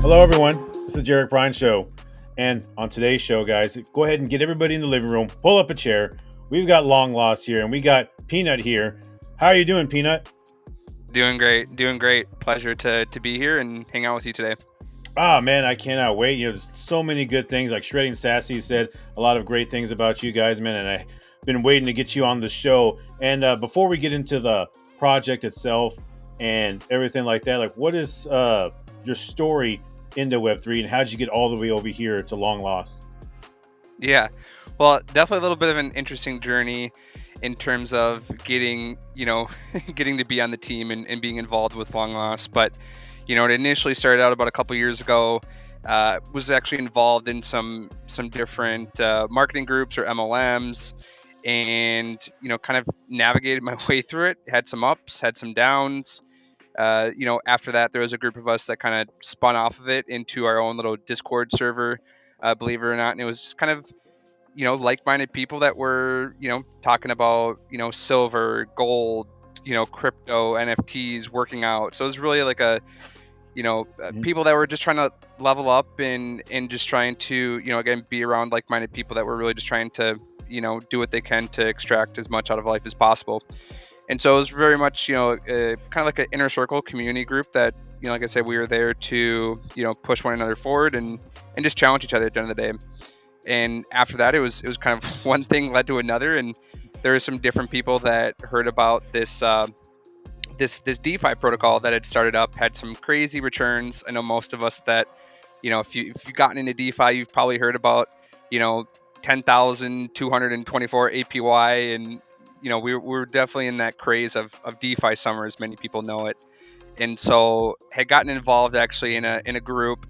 Hello, everyone. This is the Jarek Bryan Show. And on today's show, guys, go ahead and get everybody in the living room, pull up a chair. We've got Long Lost here, and we got Peanut here. How are you doing, Peanut? Doing great, doing great. Pleasure to be here and hang out with you today. Ah, man, I cannot wait. There's so many good things. Like Shredding Sassy said a lot of great things about you guys, man. And I've been waiting to get you on the show. And before we get into the project itself and everything like that, like what is your story into Web3 and how did you get all the way over here to Long Lost? Yeah, well, definitely a little bit of an interesting journey in terms of getting, getting to be on the team and being involved with Long Lost. But, it initially started out about a couple years ago. Was actually involved in some different marketing groups or MLMs, and kind of navigated my way through it. Had some ups, had some downs. After that, there was a group of us that kind of spun off of it into our own little Discord server, believe it or not. And it was just kind of, like-minded people that were, talking about, silver, gold, crypto, NFTs, working out. So it was really like a, Mhm. people that were just trying to level up and just trying to, again, be around like-minded people that were really just trying to, do what they can to extract as much out of life as possible. And so it was very much, kind of like an inner circle community group that, like I said, we were there to, push one another forward and just challenge each other at the end of the day. And after that, it was kind of one thing led to another, and there were some different people that heard about this DeFi protocol that had started up, had some crazy returns. I know most of us that, if you've gotten into DeFi, you've probably heard about, 10,224 APY, and we're definitely in that craze of DeFi summer, as many people know it. And so had gotten involved actually in a group,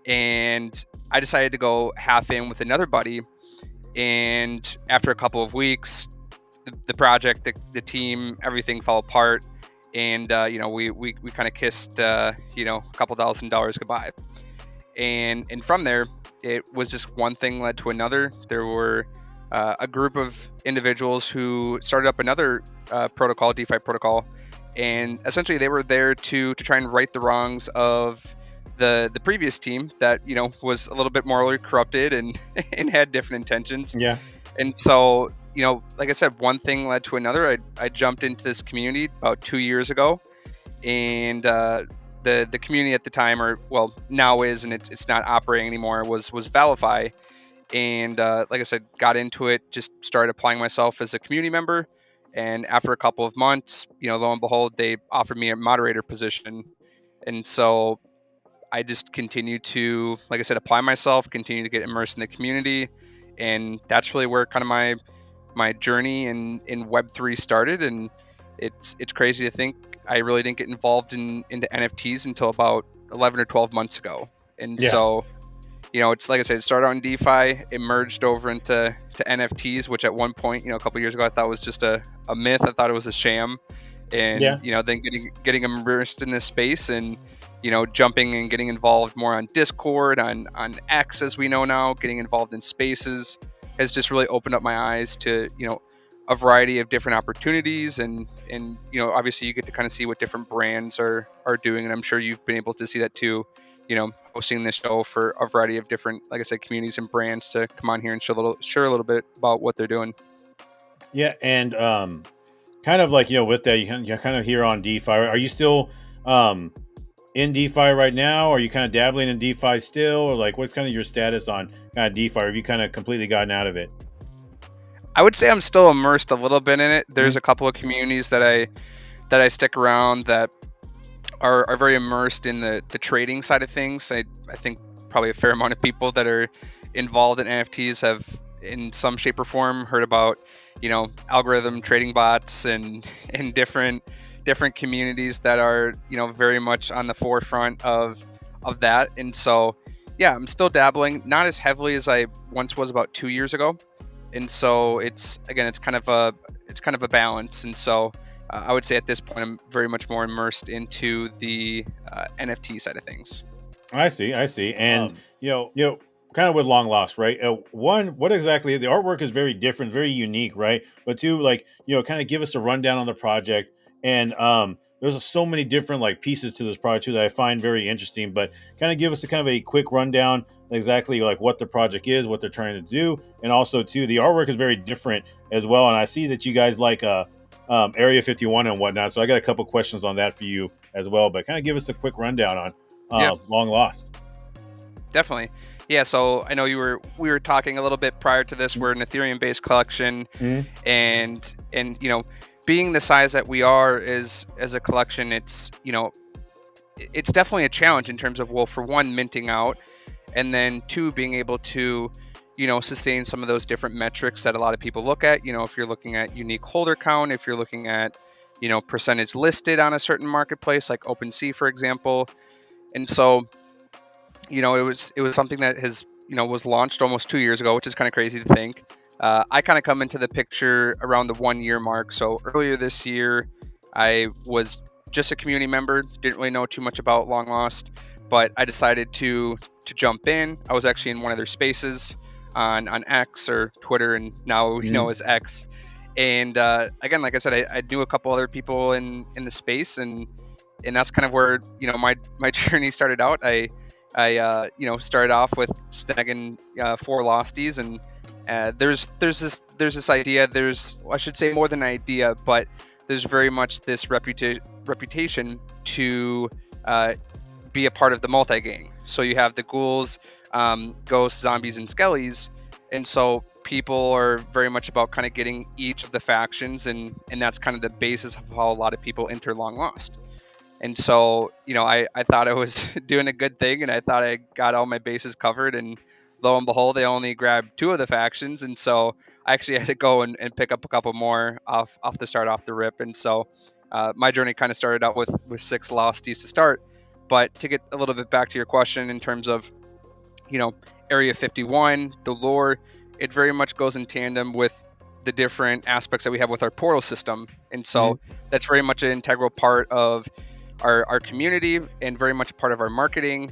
and I decided to go half in with another buddy. And after a couple of weeks, the project, the team, everything fell apart, and we kind of kissed a couple $1,000 goodbye. And from there, it was just one thing led to another. There were a group of individuals who started up another protocol, DeFi protocol, and essentially they were there to try and right the wrongs of the previous team that was a little bit morally corrupted and and had different intentions. Yeah. And so, like I said, one thing led to another. I jumped into this community about 2 years ago, and the community at the time, or well, now is, and it's not operating anymore, was Valify. And like I said, got into it, just started applying myself as a community member. And after a couple of months, lo and behold, they offered me a moderator position. And so I just continued to, like I said, apply myself, continue to get immersed in the community. And that's really where kind of my journey in Web3 started. And it's crazy to think I really didn't get involved into NFTs until about 11 or 12 months ago. And Yeah. so, it's like I said, it started on DeFi, it merged over into NFTs, which at one point, a couple years ago, I thought was just a myth. I thought it was a sham. And, Yeah. then getting immersed in this space, and, jumping and getting involved more on Discord, on X, as we know now, getting involved in spaces has just really opened up my eyes to, a variety of different opportunities. And, obviously you get to kind of see what different brands are doing. And I'm sure you've been able to see that too, hosting this show for a variety of different, like I said, communities and brands to come on here and share a little bit about what they're doing. Yeah. And kind of like, with that, you're kind of here on DeFi. Are you still um, in DeFi right now? Are you kind of dabbling in DeFi still? Or like, what's kind of your status on kind of DeFi? Or have you kind of completely gotten out of it? I would say I'm still immersed a little bit in it. Mhm. There's a couple of communities that I stick around that are very immersed in the trading side of things. I think probably a fair amount of people that are involved in NFTs have, in some shape or form, heard about algorithm trading bots and different communities that are very much on the forefront of that. And so yeah, I'm still dabbling, not as heavily as I once was about 2 years ago. And so it's kind of a balance. And so I would say at this point I'm very much more immersed into the NFT side of things. I see, I see, and kind of with Long Lost, right? One, what exactly the artwork is very different, very unique, right? But two, like kind of give us a rundown on the project, and there's so many different like pieces to this project too that I find very interesting. But kind of give us a kind of a quick rundown exactly like what the project is, what they're trying to do, and also too the artwork is very different as well. And I see that you guys like Area 51 and whatnot. So I got a couple questions on that for you as well. But kind of give us a quick rundown on Yeah, Long Lost. definitely. Yeah, so I know we were talking a little bit prior to this. We're an Ethereum-based collection, Mhm. and being the size that we are as a collection, it's definitely a challenge in terms of, well, for one, minting out, and then two, being able to sustain some of those different metrics that a lot of people look at. If you're looking at unique holder count, if you're looking at percentage listed on a certain marketplace like OpenSea, for example. And so it was something that has was launched almost 2 years ago, which is kind of crazy to think. I kind of come into the picture around the 1 year mark. So earlier this year, I was just a community member, didn't really know too much about Long Lost, but I decided to jump in. I was actually in one of their spaces on X, or Twitter, and now we know Mhm. as X. And again, like I said, I knew a couple other people in the space, and that's kind of where my journey started out. I started off with snagging 4 losties, and there's this idea. I should say more than an idea, but there's very much this reputation to be a part of the multi-gang. So you have the ghouls, ghosts, zombies, and skellies, and so people are very much about kind of getting each of the factions, and that's kind of the basis of how a lot of people enter Long Lost. And so, I thought I was doing a good thing, and I thought I got all my bases covered. And lo and behold, they only grabbed 2 of the factions. And so I actually had to go and pick up a couple more off the start, off the rip. And so my journey kind of started out with 6 losties to start. But to get a little bit back to your question in terms of, Area 51, the lore, it very much goes in tandem with the different aspects that we have with our portal system. And so Mhm. that's very much an integral part of our community, and very much a part of our marketing,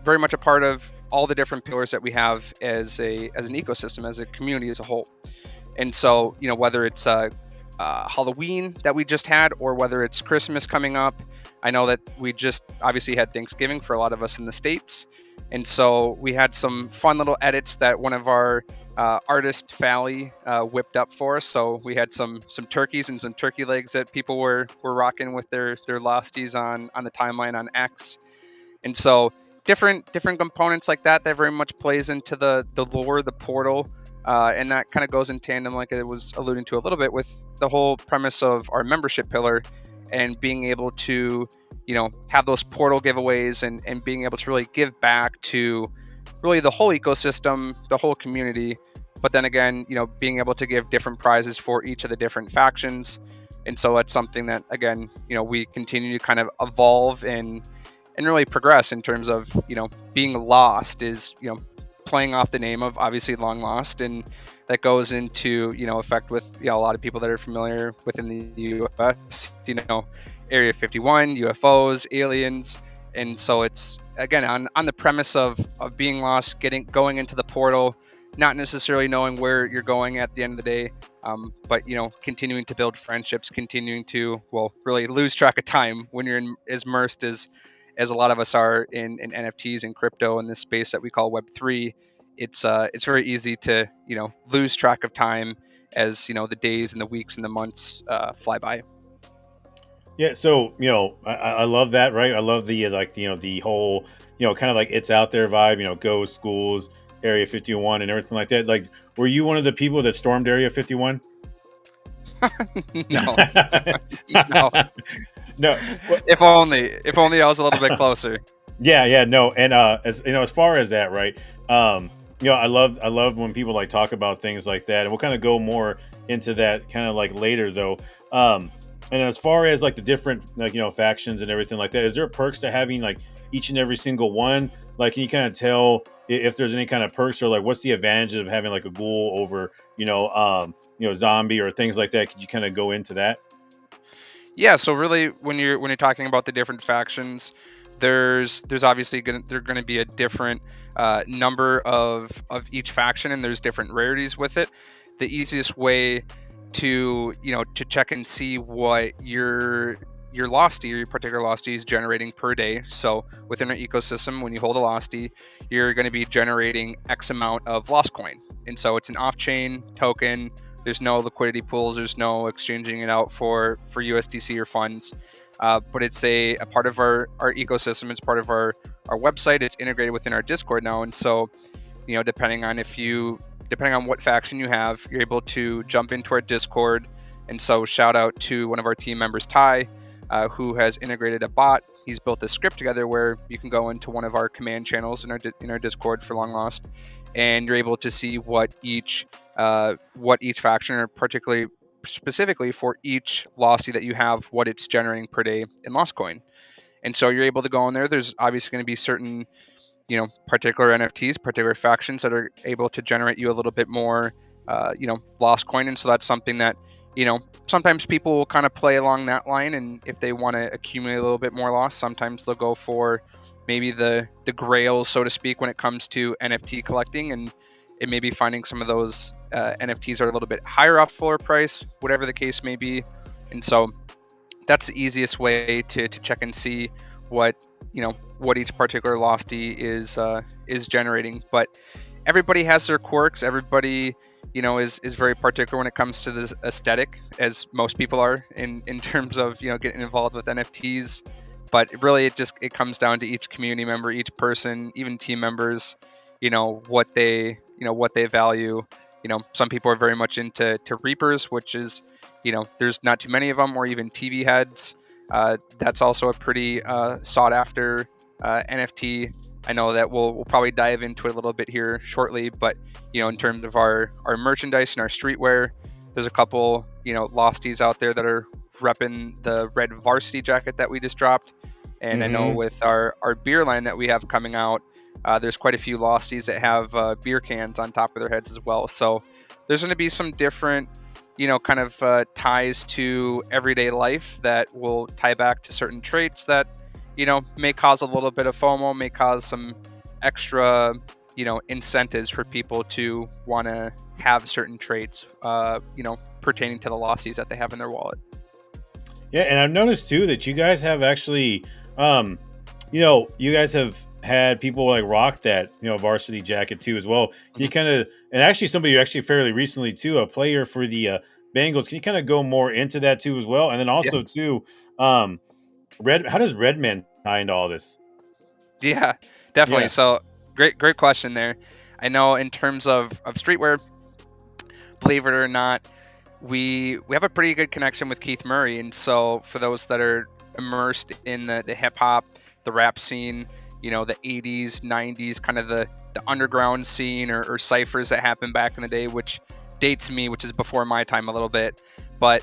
very much a part of all the different pillars that we have as an ecosystem, as a community as a whole. And so, whether it's Halloween that we just had, or whether it's Christmas coming up, I know that we just obviously had Thanksgiving for a lot of us in the States. And so we had some fun little edits that one of our artist Fally whipped up for us. So we had some turkeys and some turkey legs that people were rocking with their losties on the timeline on X. And so different components like that very much plays into the lore, the portal, and that kind of goes in tandem, like I was alluding to a little bit, with the whole premise of our membership pillar, and being able to have those portal giveaways, and being able to really give back to really the whole ecosystem, the whole community. But then again, being able to give different prizes for each of the different factions. And so that's something that, again, we continue to kind of evolve and really progress in terms of, being lost is, playing off the name of obviously Long Lost. And that goes into, effect with, a lot of people that are familiar within the US, Area 51, UFOs, aliens. And so it's, again, on the premise of being lost, going into the portal, not necessarily knowing where you're going at the end of the day, but continuing to build friendships, continuing to, well, really lose track of time when you're as immersed as a lot of us are in NFTs and crypto, in this space that we call Web3. It's very easy to lose track of time as the days and the weeks and the months fly by. Yeah, so I love that, right? I love the like the whole kind of like it's out there vibe, go schools, Area 51 and everything like that. Like, were you one of the people that stormed Area 51? No, no. No. Well, If only I was a little bit closer. yeah, no, and as as far as that, right? I love when people like talk about things like that, and we'll kind of go more into that kind of like later, though. And as far as like the different like factions and everything like that, is there perks to having like each and every single one? Like, can you kind of tell if there's any kind of perks, or like what's the advantage of having like a ghoul over zombie or things like that? Could you kind of go into that? Yeah, so really, when you're talking about the different factions, there's obviously going to be a different number of each faction, and there's different rarities with it. The easiest way to to check and see what your your losty or your particular losty is generating per day. So within our ecosystem, when you hold a losty, you're going to be generating X amount of lost coin. And so it's an off-chain token. There's no liquidity pools. There's no exchanging it out for USDC or funds. But it's a part of our ecosystem. It's part of our website. It's integrated within our Discord now. And so, depending on what faction you have, you're able to jump into our Discord. And so shout out to one of our team members, Ty, who has integrated a bot. He's built a script together where you can go into one of our command channels in our Discord for Long Lost, and you're able to see what each faction, or particularly specifically for each losty that you have, what it's generating per day in lost coin. And so you're able to go in there. There's obviously going to be certain particular NFTs, particular factions that are able to generate you a little bit more, lost coin. And so that's something that, sometimes people will kind of play along that line. And if they want to accumulate a little bit more loss, sometimes they'll go for maybe the grail, so to speak, when it comes to NFT collecting. And it may be finding some of those NFTs are a little bit higher off floor price, whatever the case may be. And so that's the easiest way to check and see what each particular losty is generating. But everybody has their quirks. Everybody is very particular when it comes to this aesthetic, as most people are in terms of getting involved with NFTs. But really, it comes down to each community member, each person, even team members, what they value. Some people are very much into Reapers, which is there's not too many of them, or even TV heads. That's also a pretty sought after NFT. I know that we'll probably dive into it a little bit here shortly, but in terms of our merchandise and our streetwear, there's a couple losties out there that are repping the red varsity jacket that we just dropped. And I know with our beer line that we have coming out, there's quite a few losties that have beer cans on top of their heads as well. So there's going to be some different kind of ties to everyday life that will tie back to certain traits that may cause a little bit of FOMO, may cause some extra incentives for people to want to have certain traits pertaining to the losties that they have in their wallet. Yeah, and I've noticed too that you guys have actually you guys have had people like rock that varsity jacket too as well. Can you kind of, and actually somebody actually fairly recently too, a player for the Bengals, can you kind of go more into that too as well? And then also too, how does Redman tie into all this? Yeah, definitely. Yeah. So great question there. I know in terms of streetwear, believe it or not, we have a pretty good connection with Keith Murray. And so for those that are immersed in the hip hop, the rap scene, the 80s, 90s, kind of the underground scene or ciphers that happened back in the day, which dates me, which is before my time a little bit, but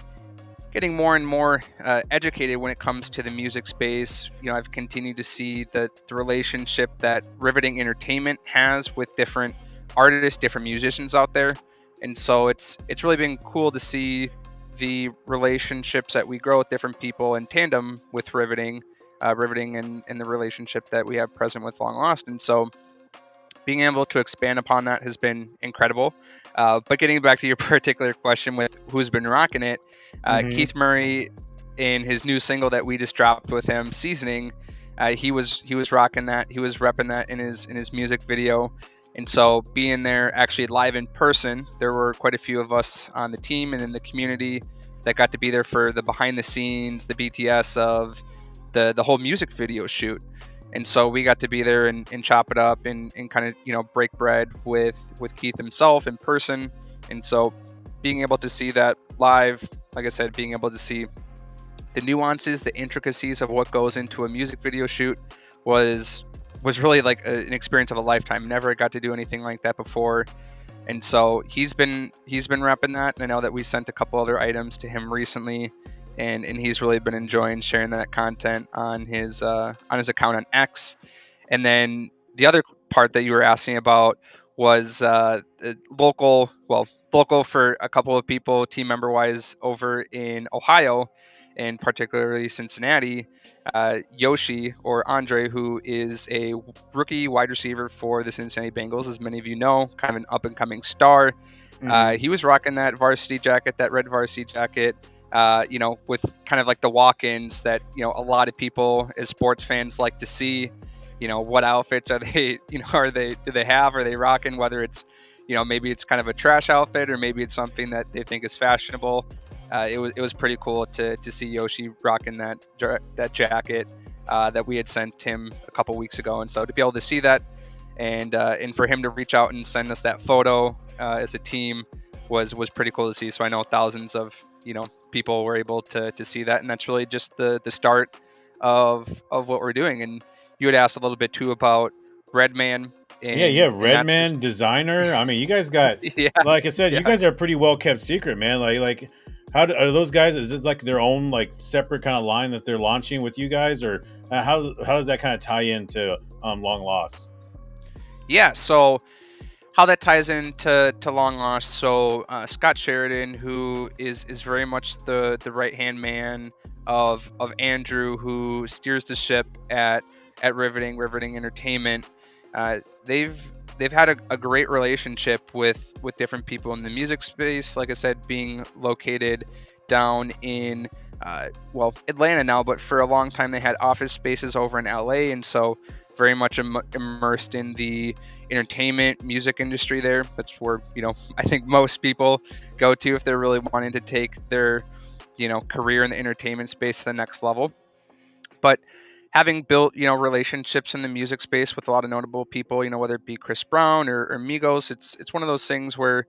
getting more and more educated when it comes to the music space. I've continued to see the relationship that Riveting Entertainment has with different artists, different musicians out there. And so it's really been cool to see the relationships that we grow with different people in tandem with Riveting and the relationship that we have present with Long Lost. And so being able to expand upon that has been incredible. But getting back to your particular question with who's been rocking it, Keith Murray, in his new single that we just dropped with him, Seasoning, he was rocking that. He was repping that in his music video. And so being there actually live in person, there were quite a few of us on the team and in the community that got to be there for the behind the scenes, the BTS of the whole music video shoot. And so we got to be there and chop it up and kind of break bread with Keith himself in person. And so being able to see that live, like I said, being able to see the nuances, the intricacies of what goes into a music video shoot was really like an experience of a lifetime. Never got to do anything like that before. And so he's been repping that. And I know that we sent a couple other items to him recently, and he's really been enjoying sharing that content on his account on X. And then the other part that you were asking about was local for a couple of people, team member wise, over in Ohio, and particularly Cincinnati. Yoshi, or Andre, who is a rookie wide receiver for the Cincinnati Bengals, as many of you know, kind of an up and coming star. He was rocking that varsity jacket, that red varsity jacket. with kind of like the walk-ins that, a lot of people as sports fans like to see. What outfits are they, do they have, are they rocking, whether it's, maybe it's kind of a trash outfit or maybe it's something that they think is fashionable. It was pretty cool to see Yoshi rocking that jacket that we had sent him a couple weeks ago. And so to be able to see that and for him to reach out and send us that photo as a team was pretty cool to see. So I know thousands of, people were able to see that. And that's really just the start of what we're doing. And you had asked a little bit too about Redman. Yeah, And that's Redman designer. I mean, you guys got, yeah, like I said, yeah. you guys are a pretty well kept secret, man. Like, are those guys? Is it like their own like separate kind of line that they're launching with you guys, or how does that kind of tie into Long Lost? Yeah, so how that ties into Long Lost. So Scott Sheridan, who is very much the right hand man of Andrew, who steers the ship at Riveting Entertainment. They've had a great relationship with different people in the music space. Like I said, being located down in Atlanta now, but for a long time they had office spaces over in LA, and so very much immersed in the entertainment music industry there. That's where I think most people go to if they're really wanting to take their career in the entertainment space to the next level. But having built relationships in the music space with a lot of notable people, whether it be Chris Brown or Migos, it's one of those things where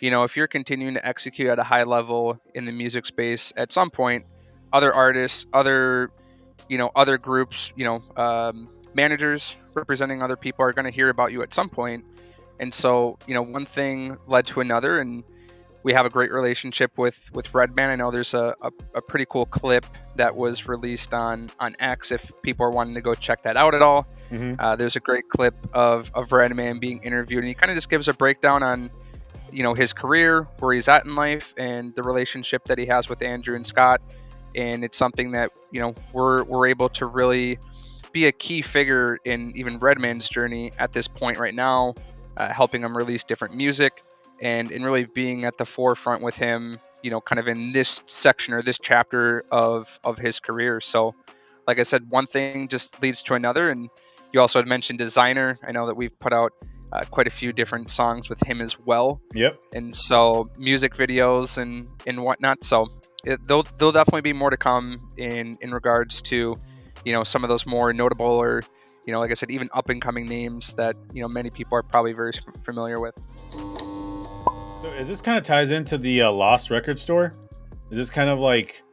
if you're continuing to execute at a high level in the music space, at some point other artists, other groups, managers representing other people are going to hear about you at some point. And so one thing led to another, and we have a great relationship with Redman. I know there's a pretty cool clip that was released on X if people are wanting to go check that out at all. Mm-hmm. There's a great clip of Redman being interviewed, and he kind of just gives a breakdown on his career, where he's at in life, and the relationship that he has with Andrew and Scott. And it's something that we're able to really be a key figure in even Redman's journey at this point right now, helping him release different music and really being at the forefront with him, kind of in this section or this chapter of his career. So like I said, one thing just leads to another. And you also had mentioned designer. I know that we've put out quite a few different songs with him as well. Yep. And so music videos and whatnot. So there'll definitely be more to come in regards to some of those more notable or like I said, even up and coming names that many people are probably very familiar with. So is this kind of ties into the Lost Record Store? Is this kind of like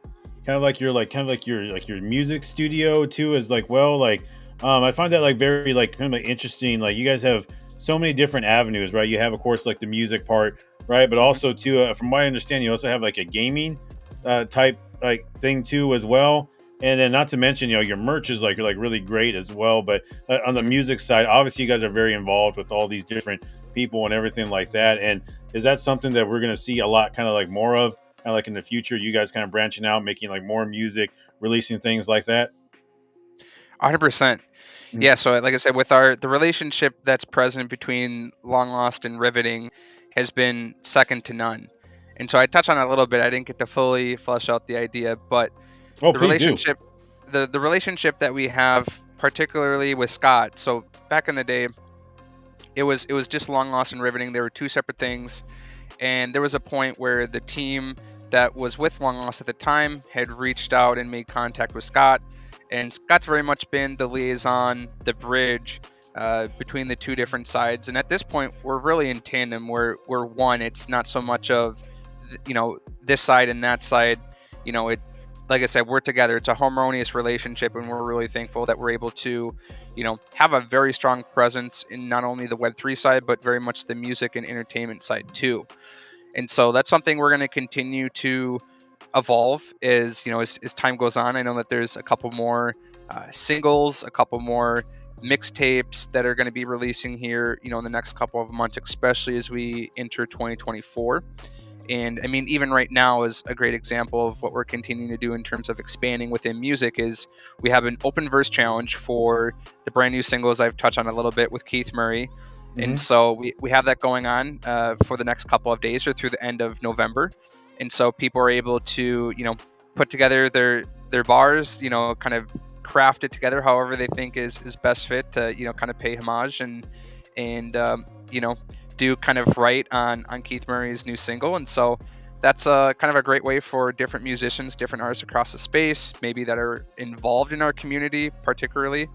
your music studio too? Is like, well, like I find that like very like kind of like interesting. Like you guys have so many different avenues, right? You have of course like the music part, right? But also too, from what I understand, you also have like a gaming type like thing too as well. And then not to mention, your merch is like really great as well. But on the music side, obviously you guys are very involved with all these different people and everything like that. And is that something that we're going to see a lot kind of like more of kind of like in the future, you guys kind of branching out, making like more music, releasing things like that? 100%. Mhm. Yeah, so like I said, with the relationship that's present between Long Lost and Riveting has been second to none. And so I touched on it a little bit. I didn't get to fully flesh out the idea, but Oh, the please do. relationship the relationship that we have particularly with Scott. So back in the day, it was just Long Lost and Riveting. They were two separate things. And there was a point where the team that was with Long Lost at the time had reached out and made contact with Scott. And Scott's very much been the liaison, the bridge between the two different sides. And at this point, we're really in tandem. We're one. It's not so much of, this side and that side. Like I said, we're together. It's a harmonious relationship, and we're really thankful that we're able to, have a very strong presence in not only the Web3 side, but very much the music and entertainment side too. And so that's something we're going to continue to evolve as time goes on. I know that there's a couple more singles, a couple more mixtapes that are going to be releasing here, in the next couple of months, especially as we enter 2024. And I mean, even right now is a great example of what we're continuing to do in terms of expanding within music. Is we have an open verse challenge for the brand new singles I've touched on a little bit with Keith Murray. Mm-hmm. And so we have that going on for the next couple of days or through the end of November. And so people are able to, put together their bars, kind of craft it together however they think is best fit to, kind of pay homage and do kind of right on Keith Murray's new single. And so that's kind of a great way for different musicians, different artists across the space, maybe that are involved in our community, particularly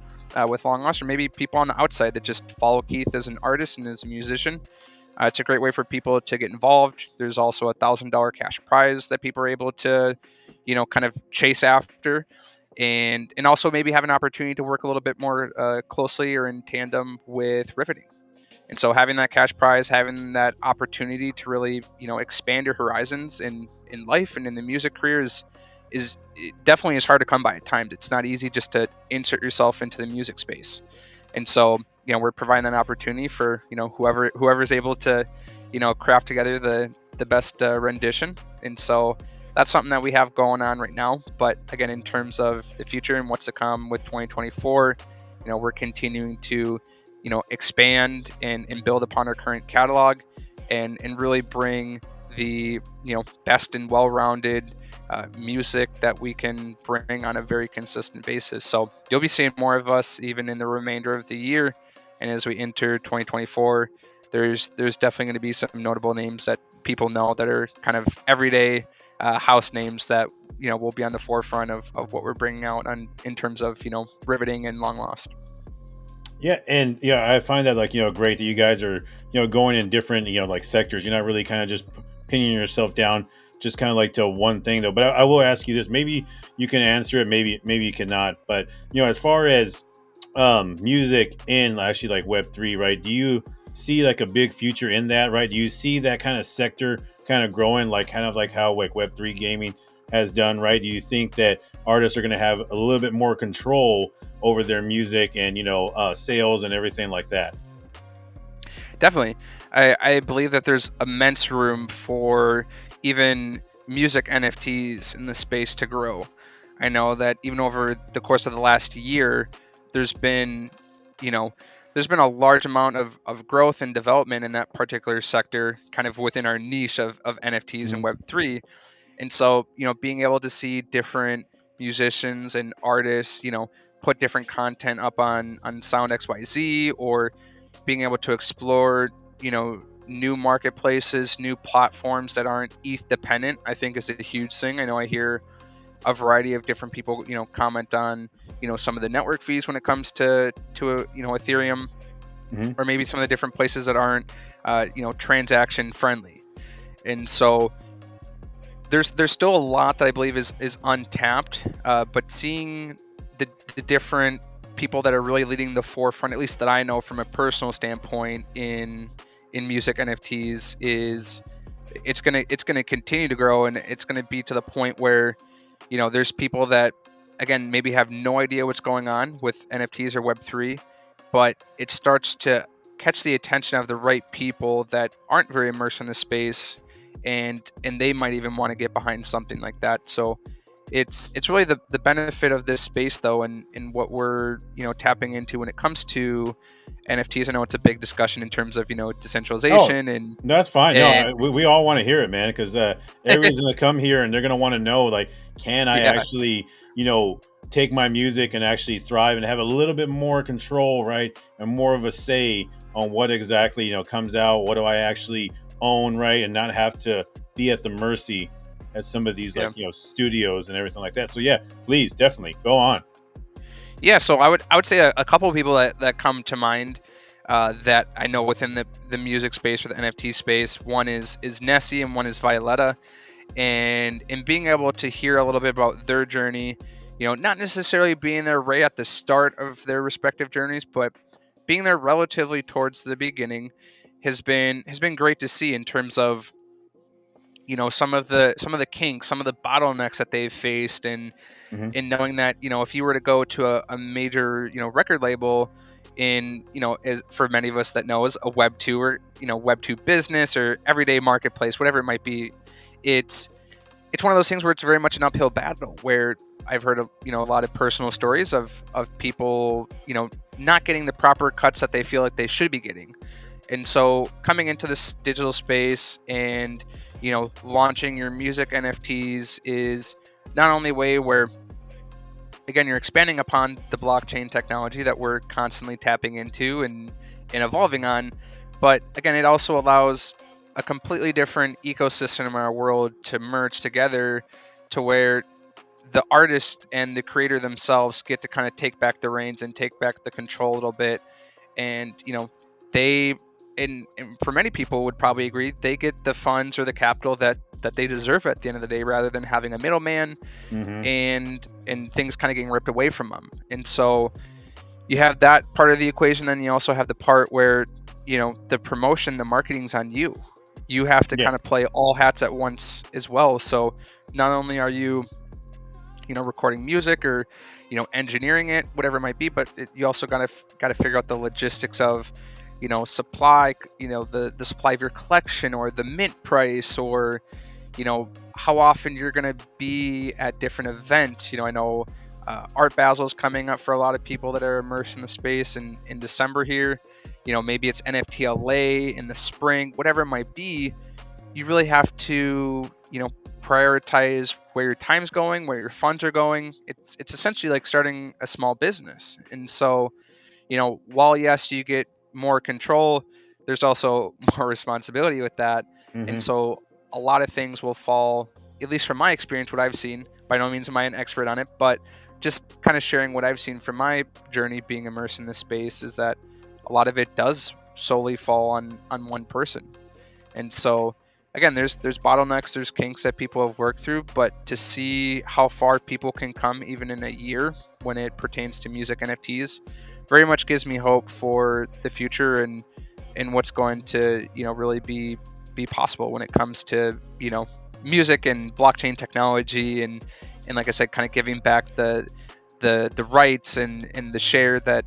with Long Lost, or maybe people on the outside that just follow Keith as an artist and as a musician. It's a great way for people to get involved. There's also $1,000 cash prize that people are able to, kind of chase after, and also maybe have an opportunity to work a little bit more closely or in tandem with Riveting. And so having that cash prize, having that opportunity to really, expand your horizons in life and in the music career is it definitely is hard to come by at times. It's not easy just to insert yourself into the music space. And so, we're providing that opportunity for, whoever's able to, craft together the best rendition. And so that's something that we have going on right now. But again, in terms of the future and what's to come with 2024, we're continuing to, expand and build upon our current catalog and really bring the, best and well-rounded music that we can bring on a very consistent basis. So you'll be seeing more of us even in the remainder of the year. And as we enter 2024, there's definitely going to be some notable names that people know that are kind of everyday house names that, will be on the forefront of what we're bringing out in terms of, Riveting and Long Lost. Yeah, and I find that great that you guys are going in different like sectors. You're not really kind of just pinning yourself down just kind of like to one thing though. But I will ask you this: maybe you can answer it, maybe you cannot. But as far as music in actually like Web3, right? Do you see like a big future in that, right? Do you see that kind of sector kind of growing, like kind of like how like Web3 gaming has done, right? Do you think that artists are going to have a little bit more control over their music and sales and everything like that? Definitely. I believe that there's immense room for even music NFTs in the space to grow. I know that even over the course of the last year, there's been a large amount of growth and development in that particular sector, kind of within our niche of NFTs and Web3. And so, being able to see different musicians and artists, put different content up on Sound XYZ, or being able to explore, new marketplaces, new platforms that aren't ETH dependent, I think is a huge thing. I know I hear a variety of different people, comment on, some of the network fees when it comes to Ethereum, or maybe some of the different places that aren't, transaction friendly. And so there's still a lot that I believe is untapped, but seeing the different people that are really leading the forefront, at least that I know from a personal standpoint in music NFTs, is it's gonna continue to grow, and it's gonna be to the point where there's people that again maybe have no idea what's going on with NFTs or Web3, but it starts to catch the attention of the right people that aren't very immersed in the space, and they might even want to get behind something like that. So it's really the benefit of this space though, and what we're tapping into when it comes to NFTs. I know it's a big discussion in terms of decentralization, and that's fine. and, We all want to hear it, man, because everyone's gonna come here and they're gonna want to know, like, can I actually take my music and actually thrive and have a little bit more control, right, and more of a say on what exactly comes out. What do I actually own, right, and not have to be at the mercy at some of these studios and everything like that. So yeah, please definitely go on. Yeah, so I would say a couple of people that come to mind that I know within the music space or the NFT space. One is Nessie and one is Violetta, and in being able to hear a little bit about their journey, not necessarily being there right at the start of their respective journeys, but being there relatively towards the beginning has been great to see in terms of some of the kinks, some of the bottlenecks that they've faced, and in knowing that if you were to go to a major record label in for many of us that knows a Web2 or Web2 business or everyday marketplace, whatever it might be, it's one of those things where it's very much an uphill battle, where I've heard a lot of personal stories of people not getting the proper cuts that they feel like they should be getting. And so coming into this digital space and launching your music NFTs is not only a way where, again, you're expanding upon the blockchain technology that we're constantly tapping into and evolving on, but again, it also allows a completely different ecosystem in our world to merge together to where the artist and the creator themselves get to kind of take back the reins and take back the control a little bit. And they and for many people would probably agree, they get the funds or the capital that they deserve at the end of the day, rather than having a middleman Mm-hmm. and things kind of getting ripped away from them. And so you have that part of the equation. Then you also have the part where the promotion, the marketing's on you. You have to Yeah. kind of play all hats at once as well. So not only are you recording music or engineering it, whatever it might be, but you also got to figure out the logistics of supply, the supply of your collection, or the mint price, or how often you're going to be at different events. I know Art Basel's coming up for a lot of people that are immersed in the space in December here. Maybe it's NFT LA in the spring, whatever it might be. You really have to prioritize where your time's going, where your funds are going. It's essentially like starting a small business. And so while yes, you get more control, there's also more responsibility with that. And Mm-hmm. so a lot of things will fall, at least from my experience, what I've seen. By no means am I an expert on it, but just kind of sharing what I've seen from my journey being immersed in this space is that a lot of it does solely fall on one person. And so again, there's bottlenecks, there's kinks that people have worked through, but to see how far people can come even in a year when it pertains to music NFTs very much gives me hope for the future and what's going to really be possible when it comes to music and blockchain technology, and like I said, kind of giving back the rights and the share that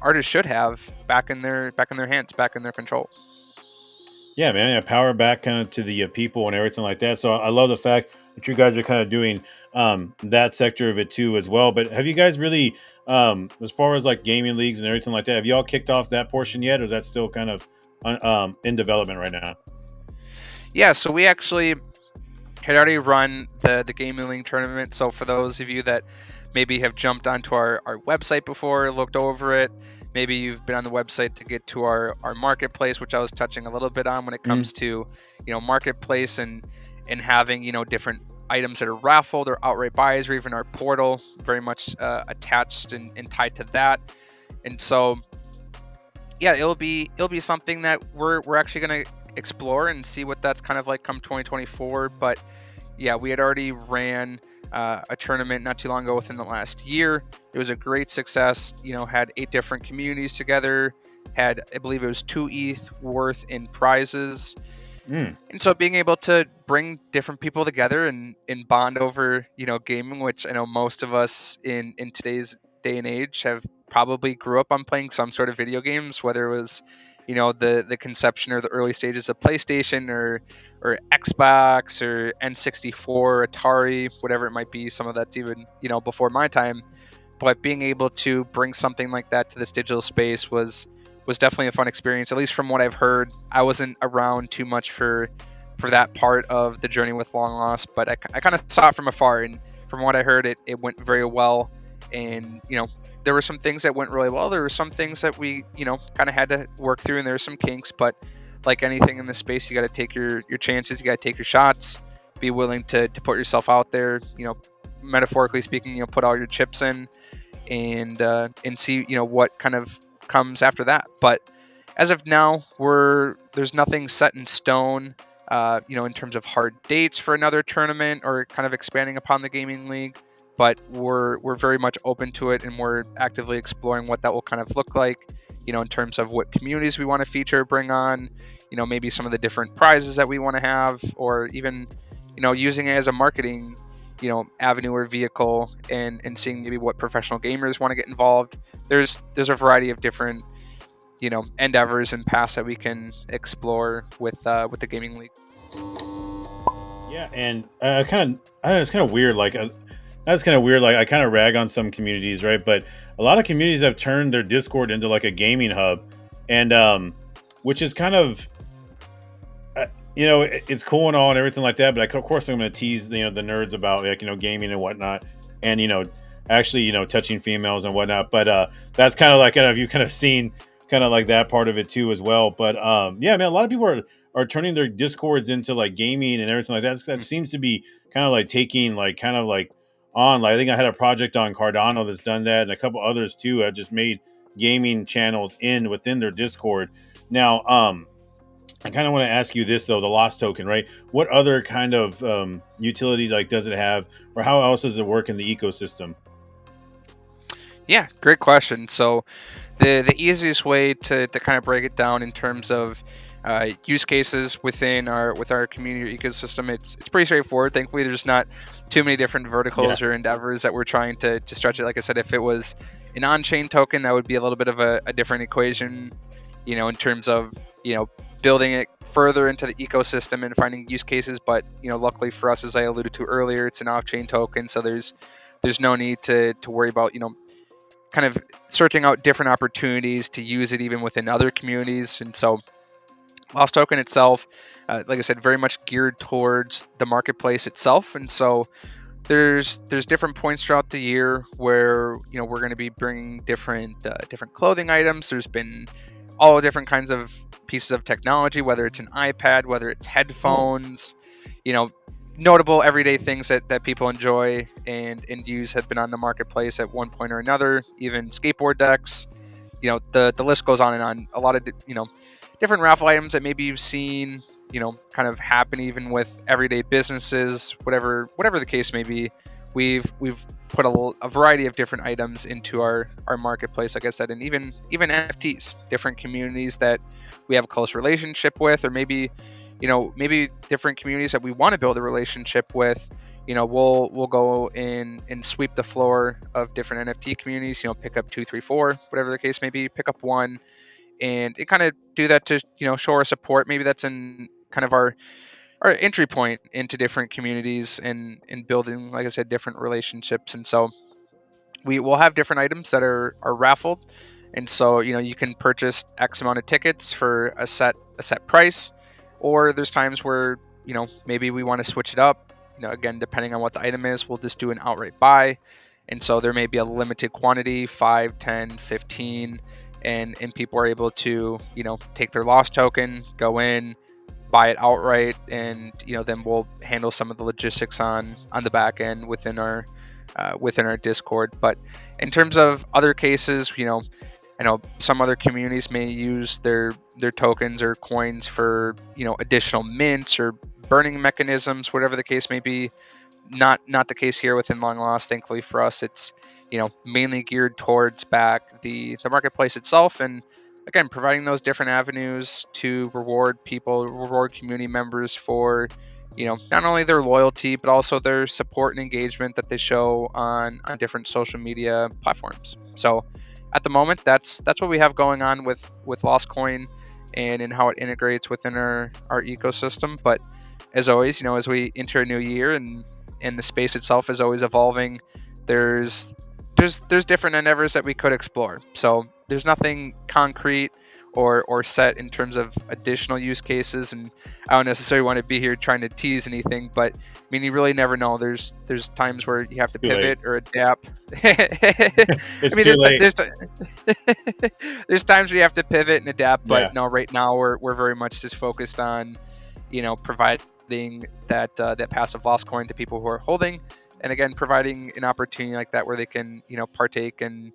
artists should have back in their hands, back in their control. Yeah, man. Yeah, power back kind of to the people and everything like that. So I love the fact that you guys are kind of doing that sector of it too as well. But have you guys really, as far as like gaming leagues and everything like that, have you all kicked off that portion yet, or is that still kind of in development right now? Yeah, so we actually had already run the gaming league tournament. So for those of you that maybe have jumped onto our website before, looked over it, maybe you've been on the website to get to our marketplace, which I was touching a little bit on when it Mm. comes to marketplace and having different items that are raffled or outright buys, or even our portal very much attached and tied to that. And so yeah, it'll be something that we're actually going to explore and see what that's kind of like come 2024. But yeah, we had already ran a tournament not too long ago within the last year. It was a great success. Had 8 different communities together. Had, I believe it was 2 ETH worth in prizes. Mm. And so being able to bring different people together and bond over, gaming, which I know most of us in today's day and age have probably grew up on playing some sort of video games, whether it was, the conception or the early stages of PlayStation or Xbox or N64, Atari, whatever it might be. Some of that's even, before my time. But being able to bring something like that to this digital space was definitely a fun experience, at least from what I've heard. I wasn't around too much for that part of the journey with Long Lost, but I kind of saw it from afar, and from what I heard, it went very well. And there were some things that went really well. There were some things that we kind of had to work through, and there were some kinks. But like anything in this space, you got to take your chances. You got to take your shots. Be willing to put yourself out there. Metaphorically speaking, put all your chips in, and see what kind of comes after that. But as of now, there's nothing set in stone, in terms of hard dates for another tournament or kind of expanding upon the gaming league. But we're very much open to it, and we're actively exploring what that will kind of look like, in terms of what communities we want to feature, bring on, maybe some of the different prizes that we want to have, or even, using it as a marketing, avenue or vehicle, and seeing maybe what professional gamers want to get involved. There's a variety of different endeavors and paths that we can explore with the gaming league. Yeah, and kind of, I don't know, it's kind of weird. Like, that's kind of weird. Like, I kind of rag on some communities, right? But a lot of communities have turned their Discord into like a gaming hub, and which is kind of it's cool and all and everything like that. But like, of course, I'm going to tease the nerds about like gaming and whatnot, and actually touching females and whatnot. But that's kind of like kind of you kind of seen kind of like that part of it too as well. But yeah, man, a lot of people are turning their discords into like gaming and everything like that. That seems to be kind of like taking like kind of like on. Like I think I had a project on Cardano that's done that, and a couple others too have just made gaming channels within their Discord. Now, I kind of want to ask you this though, the lost token, right? What other kind of utility like does it have, or how else does it work in the ecosystem? Yeah, great question. So the easiest way to kind of break it down in terms of use cases with our community ecosystem, it's pretty straightforward. Thankfully, there's not too many different Yeah. verticals or endeavors that we're trying to stretch it. Like I said, if it was an on-chain token, that would be a little bit of a different equation, in terms of building it further into the ecosystem and finding use cases. But luckily for us, as I alluded to earlier, it's an off-chain token, so there's no need to worry about kind of searching out different opportunities to use it even within other communities. And so Lost Token itself, like I said, very much geared towards the marketplace itself. And so there's different points throughout the year where we're going to be bringing different clothing items. There's been all different kinds of pieces of technology, whether it's an iPad, whether it's headphones, you know, notable everyday things that people enjoy and use have been on the marketplace at one point or another. Even skateboard decks, the list goes on and on. A lot of different raffle items that maybe you've seen, kind of happen even with everyday businesses, whatever the case may be. We've put a variety of different items into our marketplace, like I said, and even NFTs, different communities that we have a close relationship with, or maybe different communities that we want to build a relationship with. We'll go in and sweep the floor of different NFT communities. Pick up 2, 3, 4, whatever the case may be. Pick up one, and it kind of do that to show our support. Maybe that's in kind of our entry point into different communities and building, like I said, different relationships. And so we will have different items that are raffled, and so you can purchase X amount of tickets for a set price, or there's times where maybe we want to switch it up. Again, depending on what the item is, we'll just do an outright buy, and so there may be a limited quantity, 5, 10, 15, and people are able to take their lost token, go in, buy it outright, and then we'll handle some of the logistics on the back end within our Discord. But in terms of other cases, I know some other communities may use their tokens or coins for additional mints or burning mechanisms, whatever the case may be. Not the case here within Long Lost. Thankfully for us, it's mainly geared towards back the marketplace itself, and again, providing those different avenues to reward community members for not only their loyalty but also their support and engagement that they show on different social media platforms. So at the moment, that's what we have going on with Lost Coin and how it integrates within our ecosystem. But as always, as we enter a new year and the space itself is always evolving, there's different endeavors that we could explore. So there's nothing concrete or set in terms of additional use cases, and I don't necessarily want to be here trying to tease anything, but I mean, you really never know. There's times where you have to pivot or adapt. I It's mean, too late. there's times where you have to pivot and adapt, Yeah. but no, right now we're very much just focused on providing that passive loss coin to people who are holding, and again, providing an opportunity like that where they can partake in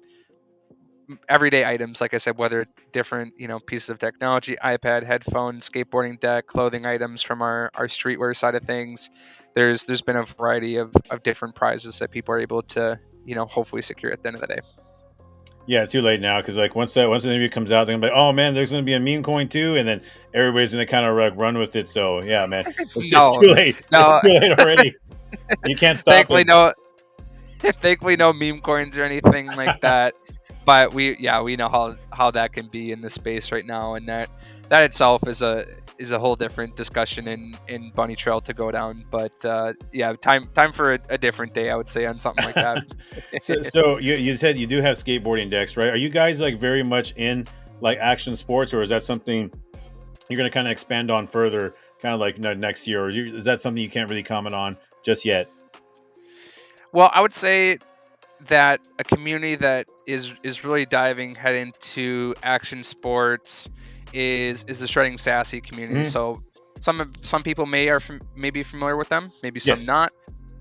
everyday items, like I said, whether different pieces of technology, iPad, headphones, skateboarding deck, clothing items from our streetwear side of things. There's been a variety of different prizes that people are able to hopefully secure at the end of the day. Yeah, too late now because like once the interview comes out, they're gonna be like, oh man, there's gonna be a meme coin too, and then everybody's gonna kind of like run with it. So yeah, man, it's No, too late. It's no, too late already. You can't stop thankfully it. no. Thankfully, no meme coins or anything like that. But we know how that can be in the space right now, and that itself is a whole different discussion in Bunny Trail to go down. But yeah, time for a different day, I would say, on something like that. So you said you do have skateboarding decks, right? Are you guys like very much in like action sports, or is that something you're going to kind of expand on further kind of like next year, or is that something you can't really comment on just yet? Well, I would say that a community that is really diving head into action sports is the Shredding Sassy community. Hmm. So some people may be familiar with them, maybe some Yes. not.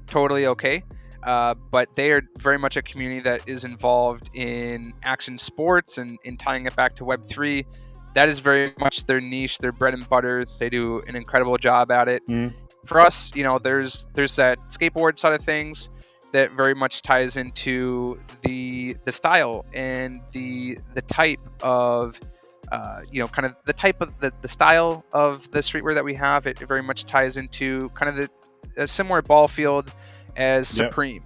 Totally okay. But they are very much a community that is involved in action sports and in tying it back to Web3. That is very much their niche, their bread and butter. They do an incredible job at it. Hmm. For us, there's that skateboard side of things that very much ties into the style and the type of kind of the type of the style of the streetwear that we have. It very much ties into kind of a similar ball field as Yep. Supreme.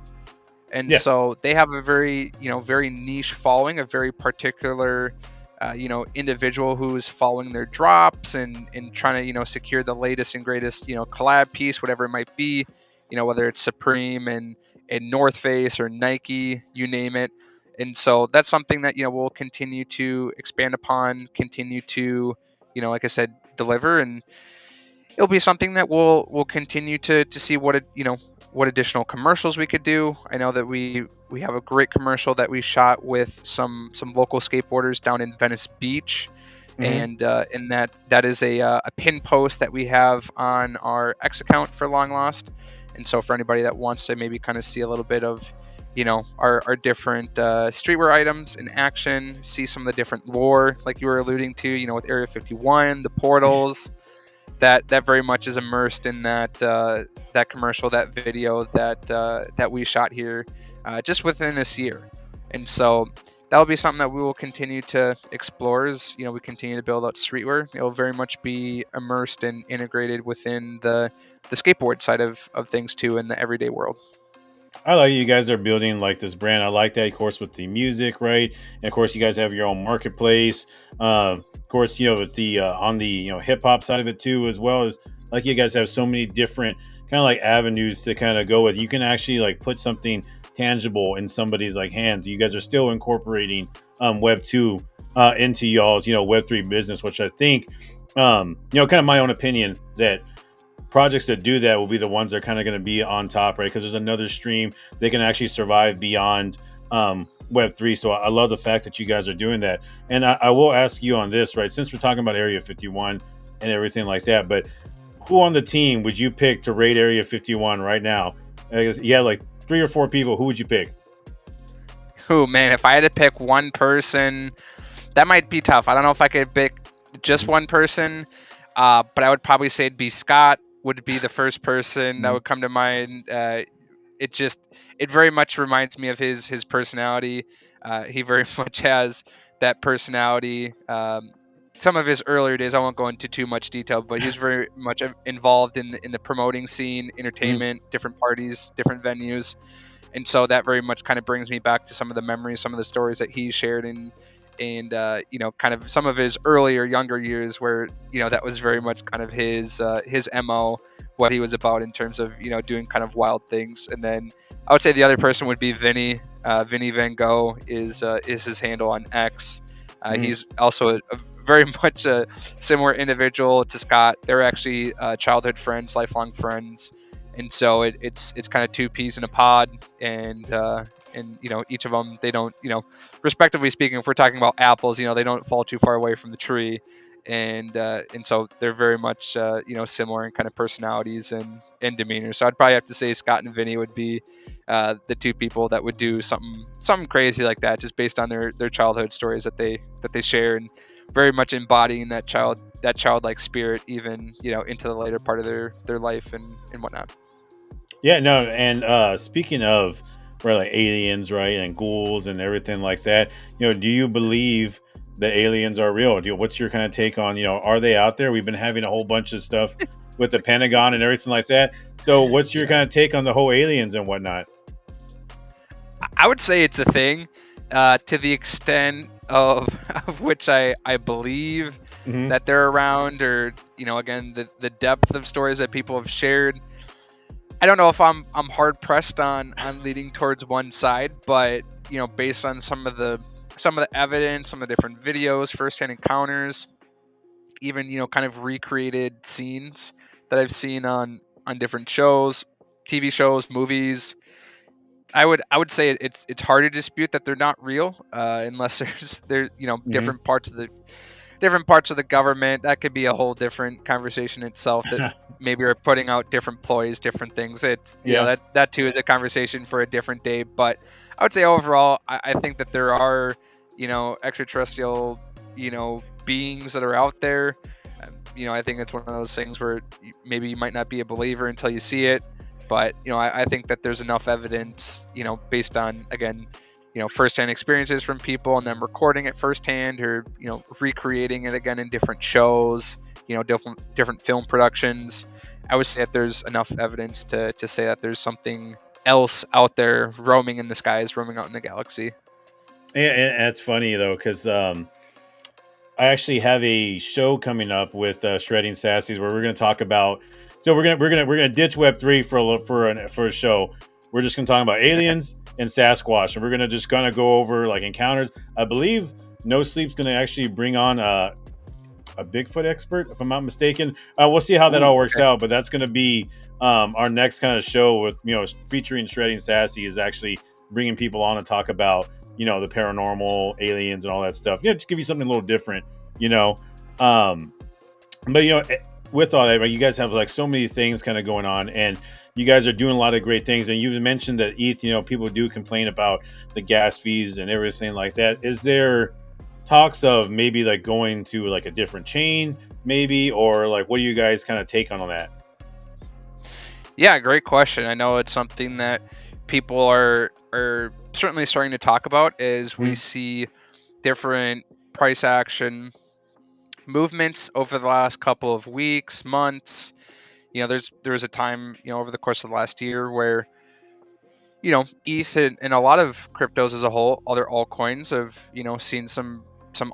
And Yeah. so they have a very, very niche following, a very particular, individual who is following their drops and trying to, secure the latest and greatest, collab piece, whatever it might be, whether it's Supreme and North Face or Nike, you name it. And so that's something that, we'll continue to expand upon, continue to, like I said, deliver. And it'll be something that we'll continue to see what additional commercials we could do. I know that we have a great commercial that we shot with some local skateboarders down in Venice Beach, Hmm. and that is a pin post that we have on our X account for Long Lost. And so for anybody that wants to maybe kind of see a little bit of our different streetwear items in action, see some of the different lore like you were alluding to, with Area 51, the portals, that very much is immersed in that commercial, that video that we shot here just within this year. And so that will be something that we will continue to explore as we continue to build out streetwear. It will very much be immersed and integrated within the skateboard side of things too, in the everyday world. I like you guys are building like this brand. I like that, of course, with the music, right? And of course, you guys have your own marketplace. Of course, with the on the hip hop side of it too, as well as like you guys have so many different kind of like avenues to kind of go with. You can actually like put something tangible in somebody's like hands. You guys are still incorporating Web 2 into y'all's Web 3 business, which I think kind of my own opinion that projects that do that will be the ones that are kind of going to be on top, right? Because there's another stream they can actually survive beyond Web 3. So I love the fact that you guys are doing that. And I will ask you on this, right? Since we're talking about Area 51 and everything like that, but who on the team would you pick to raid Area 51 right now? You had like 3 or 4 people. Who would you pick? Oh man, if I had to pick one person, that might be tough. I don't know if I could pick just Mhm. one person, but I would probably say it'd be Scott. Would be the first person that Mhm. would come to mind. It very much reminds me of his personality. He very much has that personality. Some of his earlier days, I won't go into too much detail, but he's very much involved in the promoting scene, Mhm. entertainment, different parties, different venues. And so that very much kind of brings me back to some of the memories, some of the stories that he shared, and kind of some of his earlier younger years where that was very much kind of his mo, what he was about in terms of doing kind of wild things. And then I would say the other person would be Vinny Van Gogh is his handle on X. Mhm. He's also a very much a similar individual to Scott. They're actually childhood friends, lifelong friends, and so it's kind of two peas in a pod. And each of them, they don't, respectively speaking, if we're talking about apples, they don't fall too far away from the tree. And so they're very much similar in kind of personalities and demeanor. So I'd probably have to say Scott and Vinny would be the two people that would do something crazy like that, just based on their childhood stories that they share, and very much embodying that childlike spirit, even into the later part of their life and whatnot. Yeah, no, and speaking of right, like aliens, right, and ghouls and everything like that, do you believe that aliens are real? What's your kind of take on, are they out there? We've been having a whole bunch of stuff with the Pentagon and everything like that. So, what's your Yeah, kind of take on the whole aliens and whatnot? I would say it's a thing, to the extent of of which I believe Hmm. that they're around, or again, the depth of stories that people have shared. I don't know if I'm hard pressed on leading towards one side, but based on some of the evidence, some of the different videos, firsthand encounters, even kind of recreated scenes that I've seen on different shows, TV shows, movies. I would say it's hard to dispute that they're not real, unless there Hmm. different parts of the government. That could be a whole different conversation itself, that maybe are putting out different ploys, different things. It's Yeah. that too is a conversation for a different day. But I would say overall, I think that there are extraterrestrial beings that are out there. I think it's one of those things where maybe you might not be a believer until you see it, but I think that there's enough evidence, based on, again, firsthand experiences from people, and then recording it firsthand, or recreating it again in different shows, different film productions. I would say that there's enough evidence to say that there's something else out there roaming in the skies, roaming out in the galaxy. And it's funny though, because I actually have a show coming up with Shredding Sassies where we're going to talk about. So we're gonna ditch Web3 for a show. We're just going to talk about aliens and Sasquatch, and we're gonna just kind of go over like encounters. I believe No Sleep's going to actually bring on a Bigfoot expert, if I'm not mistaken. We'll see how that Ooh, all works okay. out, but that's going to be our next kind of show with featuring Shredding Sassy, is actually bringing people on to talk about the paranormal, aliens, and all that stuff. Just give you something a little different, you know. Um, but with all that, right, you guys have like so many things kind of going on, and you guys are doing a lot of great things. And you mentioned that ETH, people do complain about the gas fees and everything like that. Is there talks of maybe like going to like a different chain, maybe, or like what do you guys kind of take on that? Yeah, great question. I know it's something that people are certainly starting to talk about as we Hmm. see different price action movements over the last couple of weeks, months. There was a time, over the course of the last year where, ETH and a lot of cryptos as a whole, other altcoins have, seen some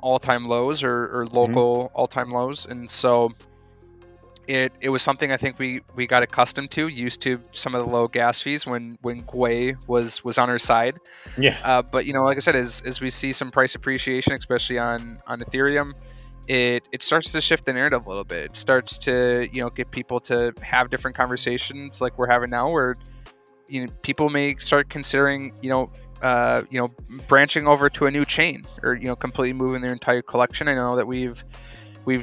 all-time lows, or Hmm. local all-time lows. And so it was something I think we got accustomed to, used to some of the low gas fees when Gwei was on our side. Yeah. But like I said, as we see some price appreciation, especially on Ethereum, it starts to shift the narrative a little bit. It starts to get people to have different conversations like we're having now, where people may start considering branching over to a new chain, or completely moving their entire collection. I know that we've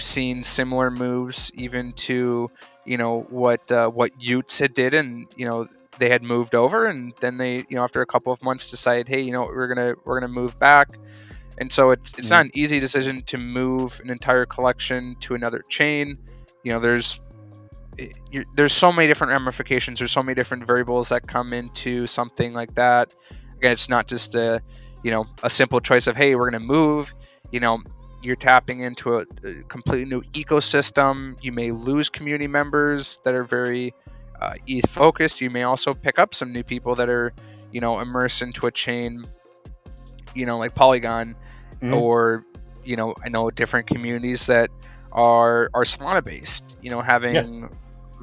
seen similar moves even to what Utes had did, and they had moved over, and then they after a couple of months decide, hey, we're gonna move back. And so it's Hmm. not an easy decision to move an entire collection to another chain. There's there's so many different ramifications. There's so many different variables that come into something like that. Again, it's not just a simple choice of, hey, we're going to move. You know, you're tapping into a completely new ecosystem. You may lose community members that are very ETH focused. You may also pick up some new people that are immersed into a chain, like Polygon, Hmm. or I know different communities that are Solana based, Yeah. having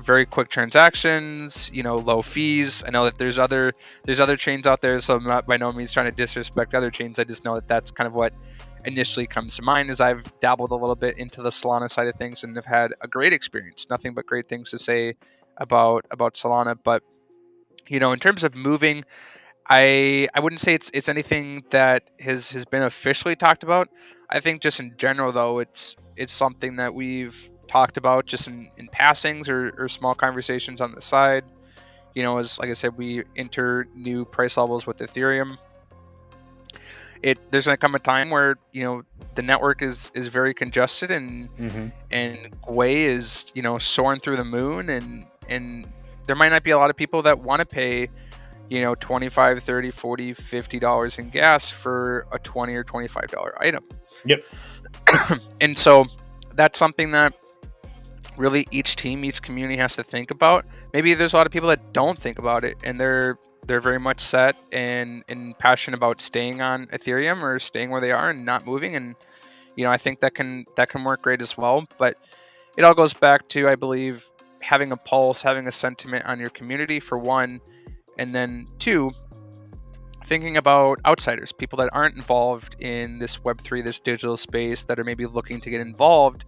very quick transactions, low fees. I know that there's other chains out there, so I'm not by no means trying to disrespect other chains. I just know that that's kind of what initially comes to mind, as I've dabbled a little bit into the Solana side of things and have had a great experience. Nothing but great things to say about Solana. But in terms of moving, I wouldn't say it's anything that has been officially talked about. I think just in general, though, it's something that we've talked about just in passings, or small conversations on the side. As like I said, we enter new price levels with Ethereum. There's gonna come a time where the network is very congested, Hmm. and Gwei is soaring through the moon, and there might not be a lot of people that want to pay 25, 30, 40, $50 in gas for a $20 or $25 item. Yep. And so that's something that really each team, each community has to think about. Maybe there's a lot of people that don't think about it, and they're very much set and passionate about staying on Ethereum, or staying where they are and not moving. And I think that can work great as well. But it all goes back to, I believe, having a pulse, having a sentiment on your community, for one, and then two, thinking about outsiders, people that aren't involved in this Web3, this digital space, that are maybe looking to get involved,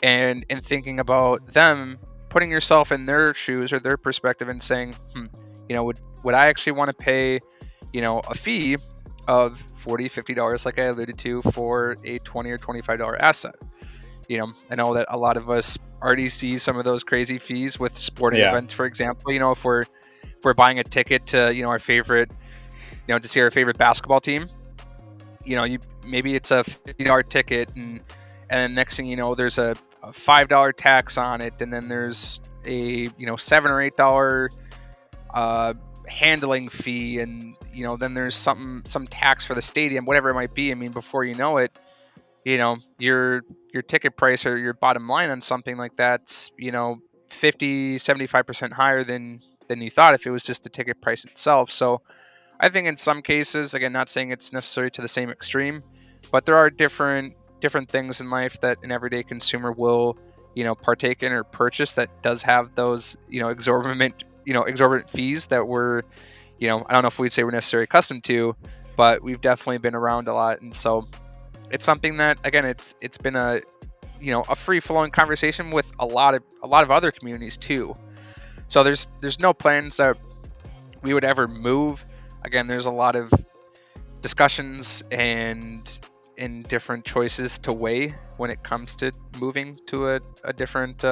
and thinking about them, putting yourself in their shoes or their perspective and saying, would I actually want to pay, a fee of $40, $50, like I alluded to, for a $20 or $25 asset? I know that a lot of us already see some of those crazy fees with sporting Yeah. events, for example. If we're buying a ticket to, our favorite, to see our favorite basketball team, maybe it's a $50 ticket, and next thing you know, there's a $5 tax on it, and then there's a $7 or $8 handling fee, and then there's some tax for the stadium, whatever it might be. I mean, before you know it, your ticket price or your bottom line on something like that's 50-75% higher than you thought if it was just the ticket price itself. So I think in some cases, again, not saying it's necessarily to the same extreme, but there are different things in life that an everyday consumer will, partake in or purchase that does have those, exorbitant fees that we're, I don't know if we'd say we're necessarily accustomed to, but we've definitely been around a lot. And so it's something that, again, it's been a free flowing conversation with a lot of other communities too. So there's no plans that we would ever move. Again, there's a lot of discussions and different choices to weigh when it comes to moving to a different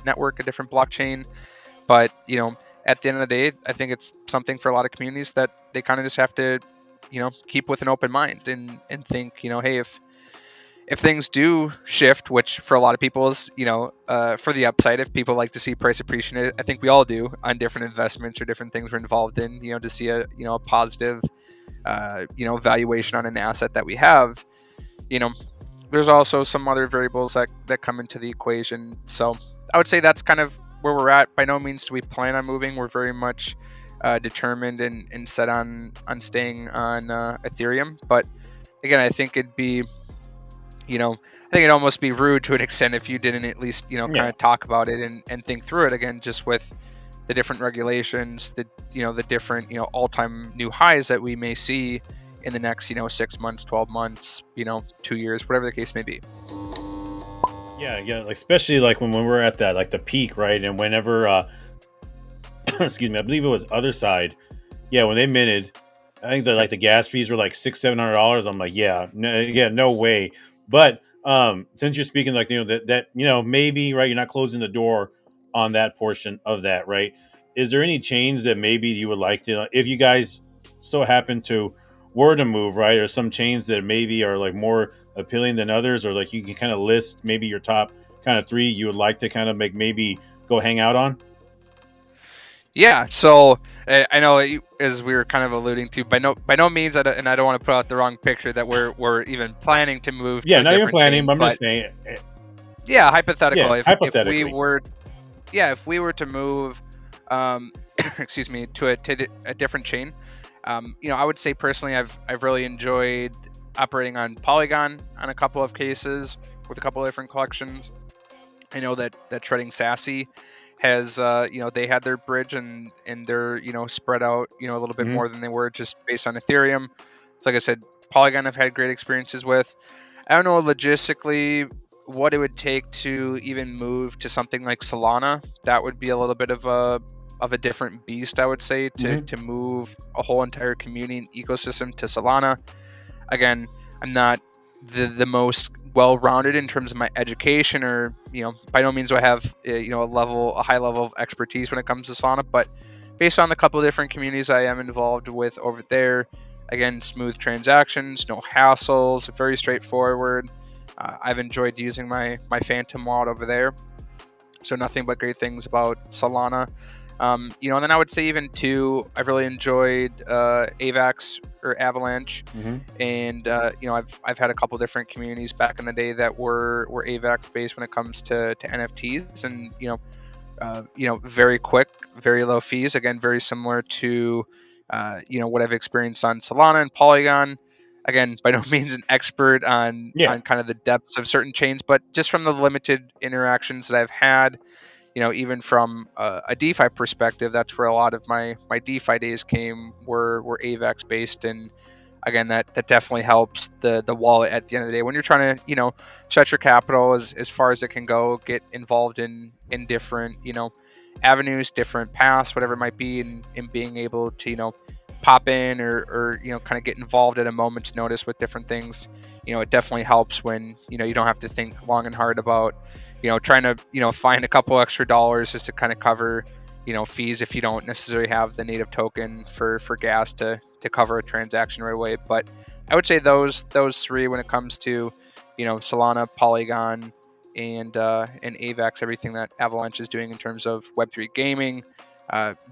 network, a different blockchain. But at the end of the day, I think it's something for a lot of communities that they kind of just have to keep with an open mind and think, hey, if things do shift, which for a lot of people is, for the upside, if people like to see price appreciation, I think we all do on different investments or different things we're involved in, to see a positive, valuation on an asset that we have, there's also some other variables that come into the equation. So I would say that's kind of where we're at. By no means do we plan on moving. We're very much determined and set on staying on Ethereum. But again, I think it'd be, I think it'd almost be rude to an extent if you didn't at least, kind Yeah. of talk about it and think through it again, just with the different regulations, the different, all-time new highs that we may see in the next, 6 months, 12 months, 2 years, whatever the case may be. Yeah, yeah, like, especially like when we're at that, like, the peak, right? And whenever excuse me, I believe it was Other Side. Yeah, when they minted, I think that, Yep. like, the gas fees were like $600-700. I'm like, yeah, no, yeah, no way. But since you're speaking, like, that maybe, right, you're not closing the door on that portion of that, right? Is there any change that maybe you would like to, if you guys so happen to were to move, right, or some chains that maybe are like more appealing than others, or like you can kind of list maybe your top kind of three you would like to kind of make maybe go hang out on? Yeah, so I know as we were kind of alluding to, by no means, and I don't want to put out the wrong picture that we're even planning to move Yeah, to a not even different planning, chain. but I'm But just saying, yeah, hypothetical, yeah, if we hypothetically. were, yeah, if we were to move, excuse me, to a different chain, I would say personally, I've really enjoyed operating on Polygon on a couple of cases with a couple of different collections. I know that Shredding Sassy has, they had their bridge and they're, spread out, a little bit Hmm. more than they were just based on Ethereum. So like I said, Polygon I've had great experiences with. I don't know logistically what it would take to even move to something like Solana. That would be a little bit of a different beast, I would say, to Hmm. to move a whole entire community and ecosystem to Solana. Again, I'm not the most well-rounded in terms of my education, or by no means do I have a high level of expertise when it comes to Solana, but based on the couple of different communities I am involved with over there, again, smooth transactions, no hassles, very straightforward. I've enjoyed using my Phantom wallet over there, so nothing but great things about Solana. And then I would say even too, I've really enjoyed Avax or Avalanche, Hmm. and I've had a couple different communities back in the day that were Avax based when it comes to NFTs, and very quick, very low fees. Again, very similar to what I've experienced on Solana and Polygon. Again, by no means an expert on Yeah. kind of the depths of certain chains, but just from the limited interactions that I've had, even from a DeFi perspective, that's where a lot of my DeFi days were AVAX based, and again, that definitely helps the wallet at the end of the day when you're trying to, stretch your capital as far as it can go, get involved in different, avenues, different paths, whatever it might be, and being able to, pop in or kind of get involved at a moment's notice with different things. It definitely helps when, you don't have to think long and hard about, trying to, find a couple extra dollars just to kind of cover, fees if you don't necessarily have the native token for gas to cover a transaction right away. But I would say those three, when it comes to, Solana, Polygon, and AVAX, everything that Avalanche is doing in terms of Web3 gaming.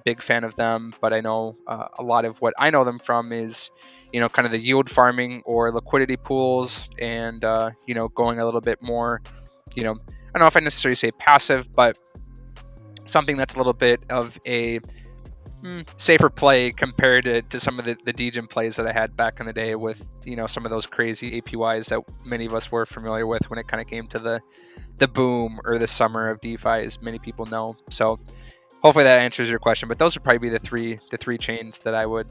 Big fan of them, but I know a lot of what I know them from is, kind of the yield farming or liquidity pools, and going a little bit more, I don't know if I necessarily say passive, but something that's a little bit of a safer play compared to some of the degen plays that I had back in the day with, some of those crazy APYs that many of us were familiar with when it kind of came to the boom or the summer of DeFi, as many people know. So hopefully that answers your question, but those would probably be the three chains that I would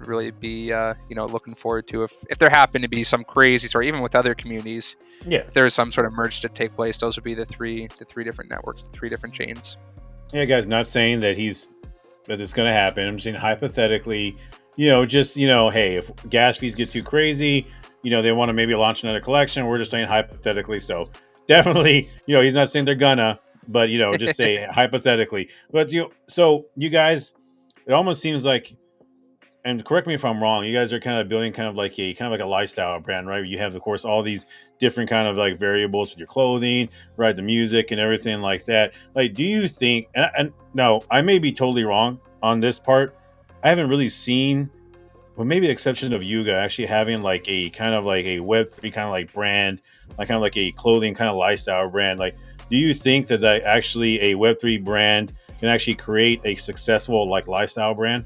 really be looking forward to if there happened to be some crazy story, even with other communities. Yeah. If there is some sort of merge to take place, those would be the three different networks, the three different chains. Yeah, guys, not saying that it's going to happen. I'm saying hypothetically, just hey, if gas fees get too crazy, they want to maybe launch another collection. We're just saying hypothetically. So definitely, he's not saying they're gonna, but just say hypothetically. But so you guys, it almost seems like, and correct me if I'm wrong, you guys are kind of building kind of like a lifestyle brand, right? You have, of course, all these different kind of like variables with your clothing, right? The music and everything like that. Like, do you think, and no, I may be totally wrong on this part. I haven't really seen, well, maybe the exception of Yuga actually having like a kind of like a Web3 kind of like brand, like kind of like a clothing kind of lifestyle brand. Like, do you think that actually a Web3 brand can actually create a successful like lifestyle brand?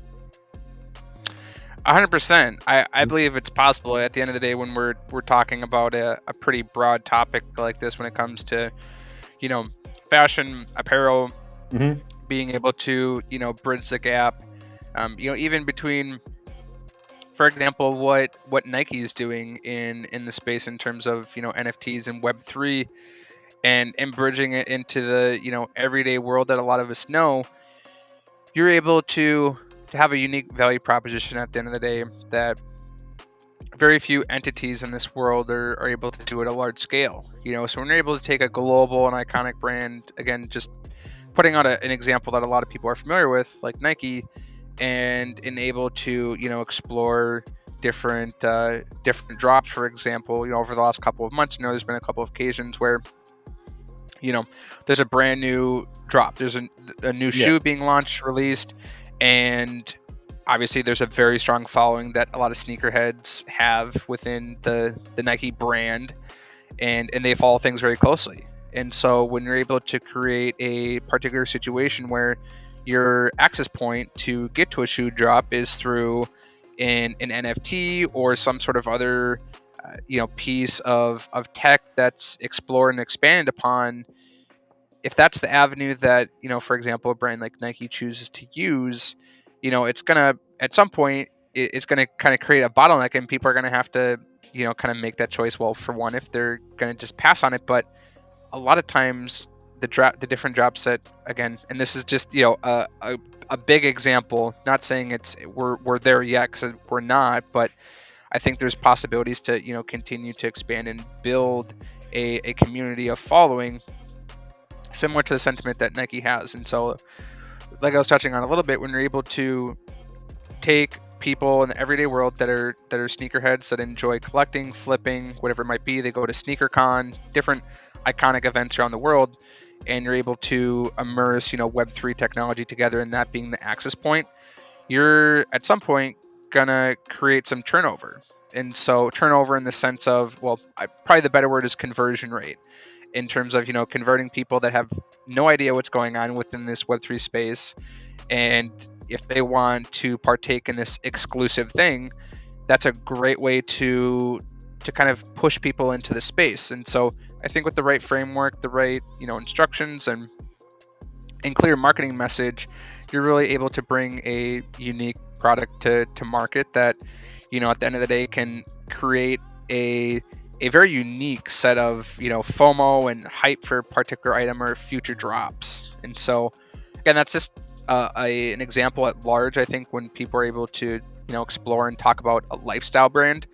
100%. I believe it's possible. At the end of the day, when we're talking about a pretty broad topic like this, when it comes to, fashion, apparel, being able to, bridge the gap, even between, for example, what Nike is doing in the space in terms of, NFTs and Web3, and bridging it into the, everyday world that a lot of us know, you're able to have a unique value proposition at the end of the day that very few entities in this world are able to do at a large scale. So when you're able to take a global and iconic brand, again, just putting out an example that a lot of people are familiar with, like Nike, and able to, explore different drops, for example, over the last couple of months, there's been a couple of occasions where, there's a brand new drop, there's a new shoe being launched, released, and obviously there's a very strong following that a lot of sneakerheads have within the Nike brand, and they follow things very closely. And so when you're able to create a particular situation where your access point to get to a shoe drop is through an NFT or some sort of other piece of tech that's explored and expanded upon, if that's the avenue that, for example, a brand like Nike chooses to use, it's gonna, at some point, it's gonna kind of create a bottleneck, and people are gonna have to, kind of make that choice. Well, for one, if they're gonna just pass on it, but a lot of times the different drops that, again, and this is just a big example. Not saying we're there yet, because we're not, but I think there's possibilities to continue to expand and build a community of following similar to the sentiment that Nike has. And so, like I was touching on a little bit, when you're able to take people in the everyday world that are sneakerheads that enjoy collecting, flipping, whatever it might be, they go to SneakerCon, different iconic events around the world, and you're able to immerse Web3 technology together, and that being the access point, you're at some point gonna create some turnover. And so turnover in the sense of, well, probably the better word is conversion rate, in terms of converting people that have no idea what's going on within this Web3 space, and if they want to partake in this exclusive thing, that's a great way to kind of push people into the space. And so I think with the right framework, the right instructions, and clear marketing message, you're really able to bring a unique product to market that at the end of the day can create a very unique set of FOMO and hype for a particular item or future drops. And so again, that's just an example at large. I think when people are able to explore and talk about a lifestyle brand,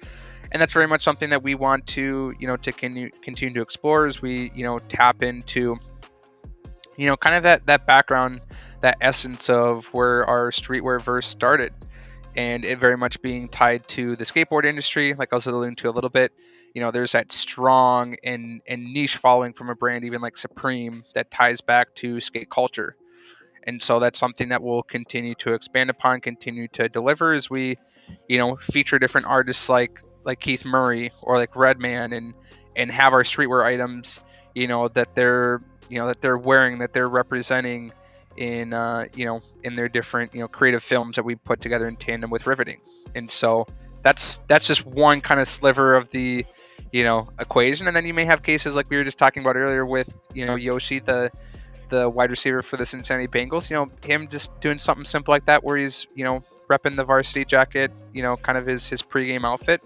and that's very much something that we want to to continue to explore as we tap into kind of that background, that essence of where our streetwear verse started, and it very much being tied to the skateboard industry, like I was alluding to a little bit. There's that strong and niche following from a brand even like Supreme that ties back to skate culture. And so that's something that we'll continue to expand upon, continue to deliver as we, feature different artists like Keith Murray or like Redman, and have our streetwear items, that they're wearing, that they're representing in in their different creative films that we put together in tandem with riveting. And so that's just one kind of sliver of the equation. And then you may have cases like we were just talking about earlier with Yoshi, the wide receiver for the Cincinnati Bengals, him just doing something simple like that where he's repping the varsity jacket, kind of his pregame outfit,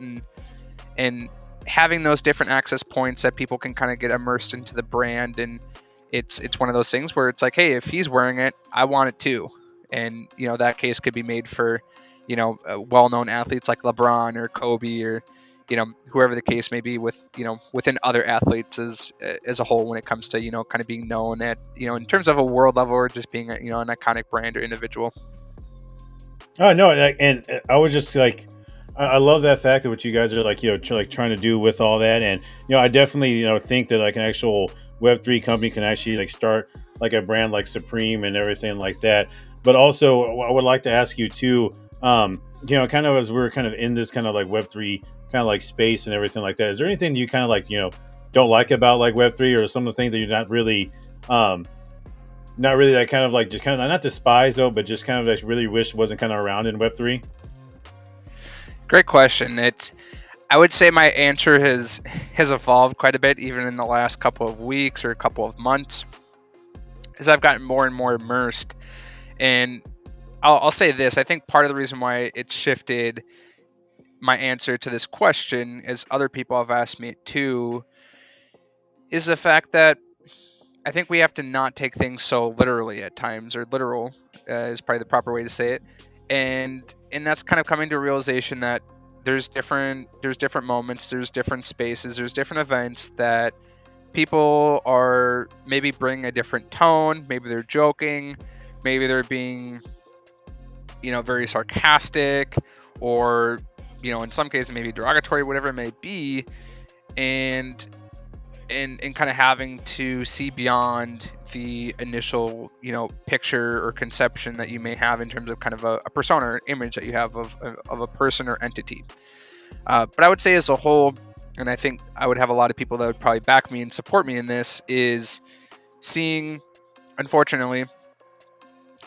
and having those different access points that people can kind of get immersed into the brand. And it's one of those things where it's like, hey, if he's wearing it, I want it too. And that case could be made for well-known athletes like LeBron or Kobe or whoever the case may be, with within other athletes as a whole, when it comes to kind of being known at in terms of a world level, or just being an iconic brand or individual. Oh no, and I was just like, I love that fact of what you guys are like, like trying to do with all that. And I definitely think that like an actual Web3 company can actually like start like a brand like Supreme and everything like that. But also, I would like to ask you too, kind of as we're kind of in this kind of like Web3 kind of like space and everything like that, is there anything you kind of like don't like about like Web3, or some of the things that you're not really that kind of like just kind of not despise though, but just kind of like really wish wasn't kind of around in Web3? Great question. I would say my answer has evolved quite a bit, even in the last couple of weeks or a couple of months, as I've gotten more and more immersed. And I'll say this: I think part of the reason why it shifted my answer to this question, as other people have asked me too, is the fact that I think we have to not take things so literally at times, or literal is probably the proper way to say it. And that's kind of coming to a realization that there's different moments, there's different spaces, there's different events that people are maybe bringing a different tone. Maybe they're joking, maybe they're being very sarcastic, or in some cases maybe derogatory, whatever it may be, and kind of having to see beyond the initial picture or conception that you may have in terms of kind of a persona or image that you have of a person or entity. But I would say as a whole, and I think I would have a lot of people that would probably back me and support me in this, is seeing, unfortunately,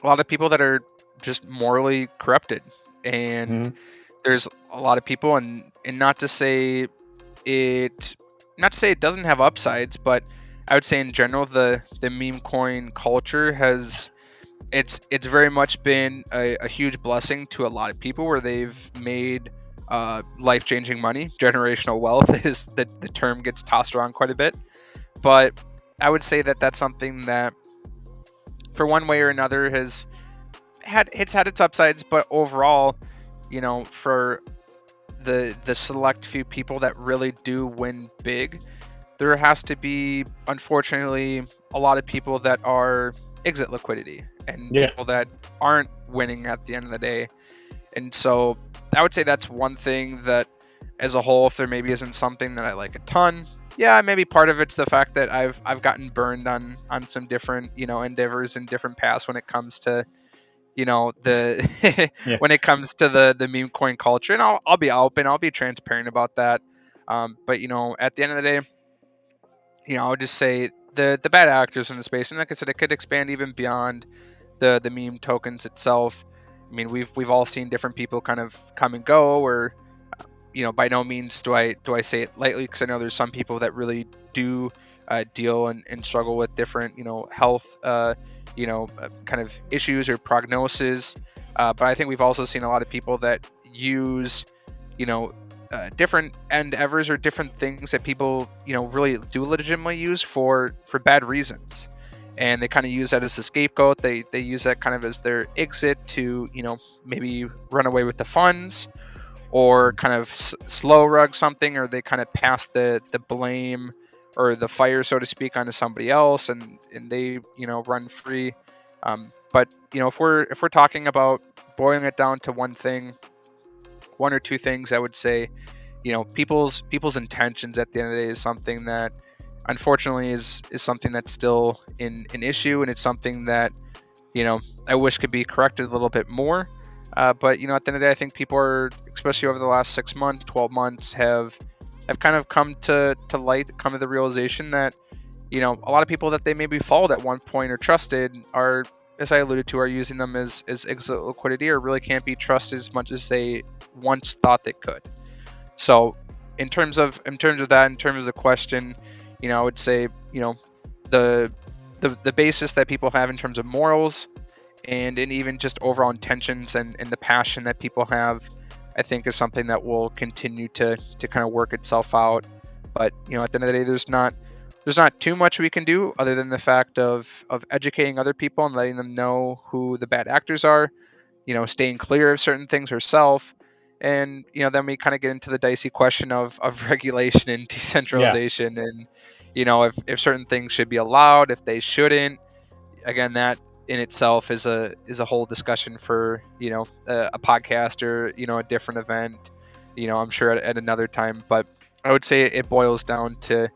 a lot of people that are just morally corrupted. And there's a lot of people, and not to say it doesn't have upsides, but I would say in general the meme coin culture it's very much been a huge blessing to a lot of people, where they've made life-changing money. Generational wealth is the term gets tossed around quite a bit, but I would say that that's something that, for one way or another, has had its upsides. But overall, for the select few people that really do win big, there has to be, unfortunately, a lot of people that are exit liquidity, and people that aren't winning at the end of the day. And so I would say that's one thing that, as a whole, if there maybe isn't something that I like a ton, maybe part of it's the fact that I've gotten burned on some different endeavors and different paths when it comes to when it comes to the meme coin culture. And I'll be open, I'll be transparent about that. But at the end of the day, I would just say the bad actors in the space, and like I said, it could expand even beyond the meme tokens itself. I mean, we've all seen different people kind of come and go, or by no means do I say it lightly, because I know there's some people that really do deal and struggle with different health kind of issues or prognosis. But I think we've also seen a lot of people that use different endeavors or different things that people, really do legitimately use for bad reasons. And they kind of use that as a scapegoat. They use that kind of as their exit to, maybe run away with the funds, or kind of slow rug something, or they kind of pass the blame or the fire, so to speak, onto somebody else, and they, run free. But if we're talking about boiling it down to one or two things, I would say, people's intentions at the end of the day is something that unfortunately is something that's still an issue, and it's something that, I wish could be corrected a little bit more. But at the end of the day, I think people are, especially over the last 6 months, 12 months, have kind of come to light, come to the realization that, a lot of people that they maybe followed at one point or trusted are, as I alluded to, are using them as exit liquidity, or really can't be trusted as much as they once thought they could. So in terms of the question, I would say, the basis that people have in terms of morals and even just overall intentions and the passion that people have, I think is something that will continue to kind of work itself out. But at the end of the day, there's not too much we can do other than the fact of educating other people and letting them know who the bad actors are, staying clear of certain things herself. And, then we kind of get into the dicey question of regulation and Yeah. decentralization, and, if certain things should be allowed, if they shouldn't. Again, that in itself is a whole discussion for, a podcast, or, a different event, I'm sure at another time. But I would say it boils down to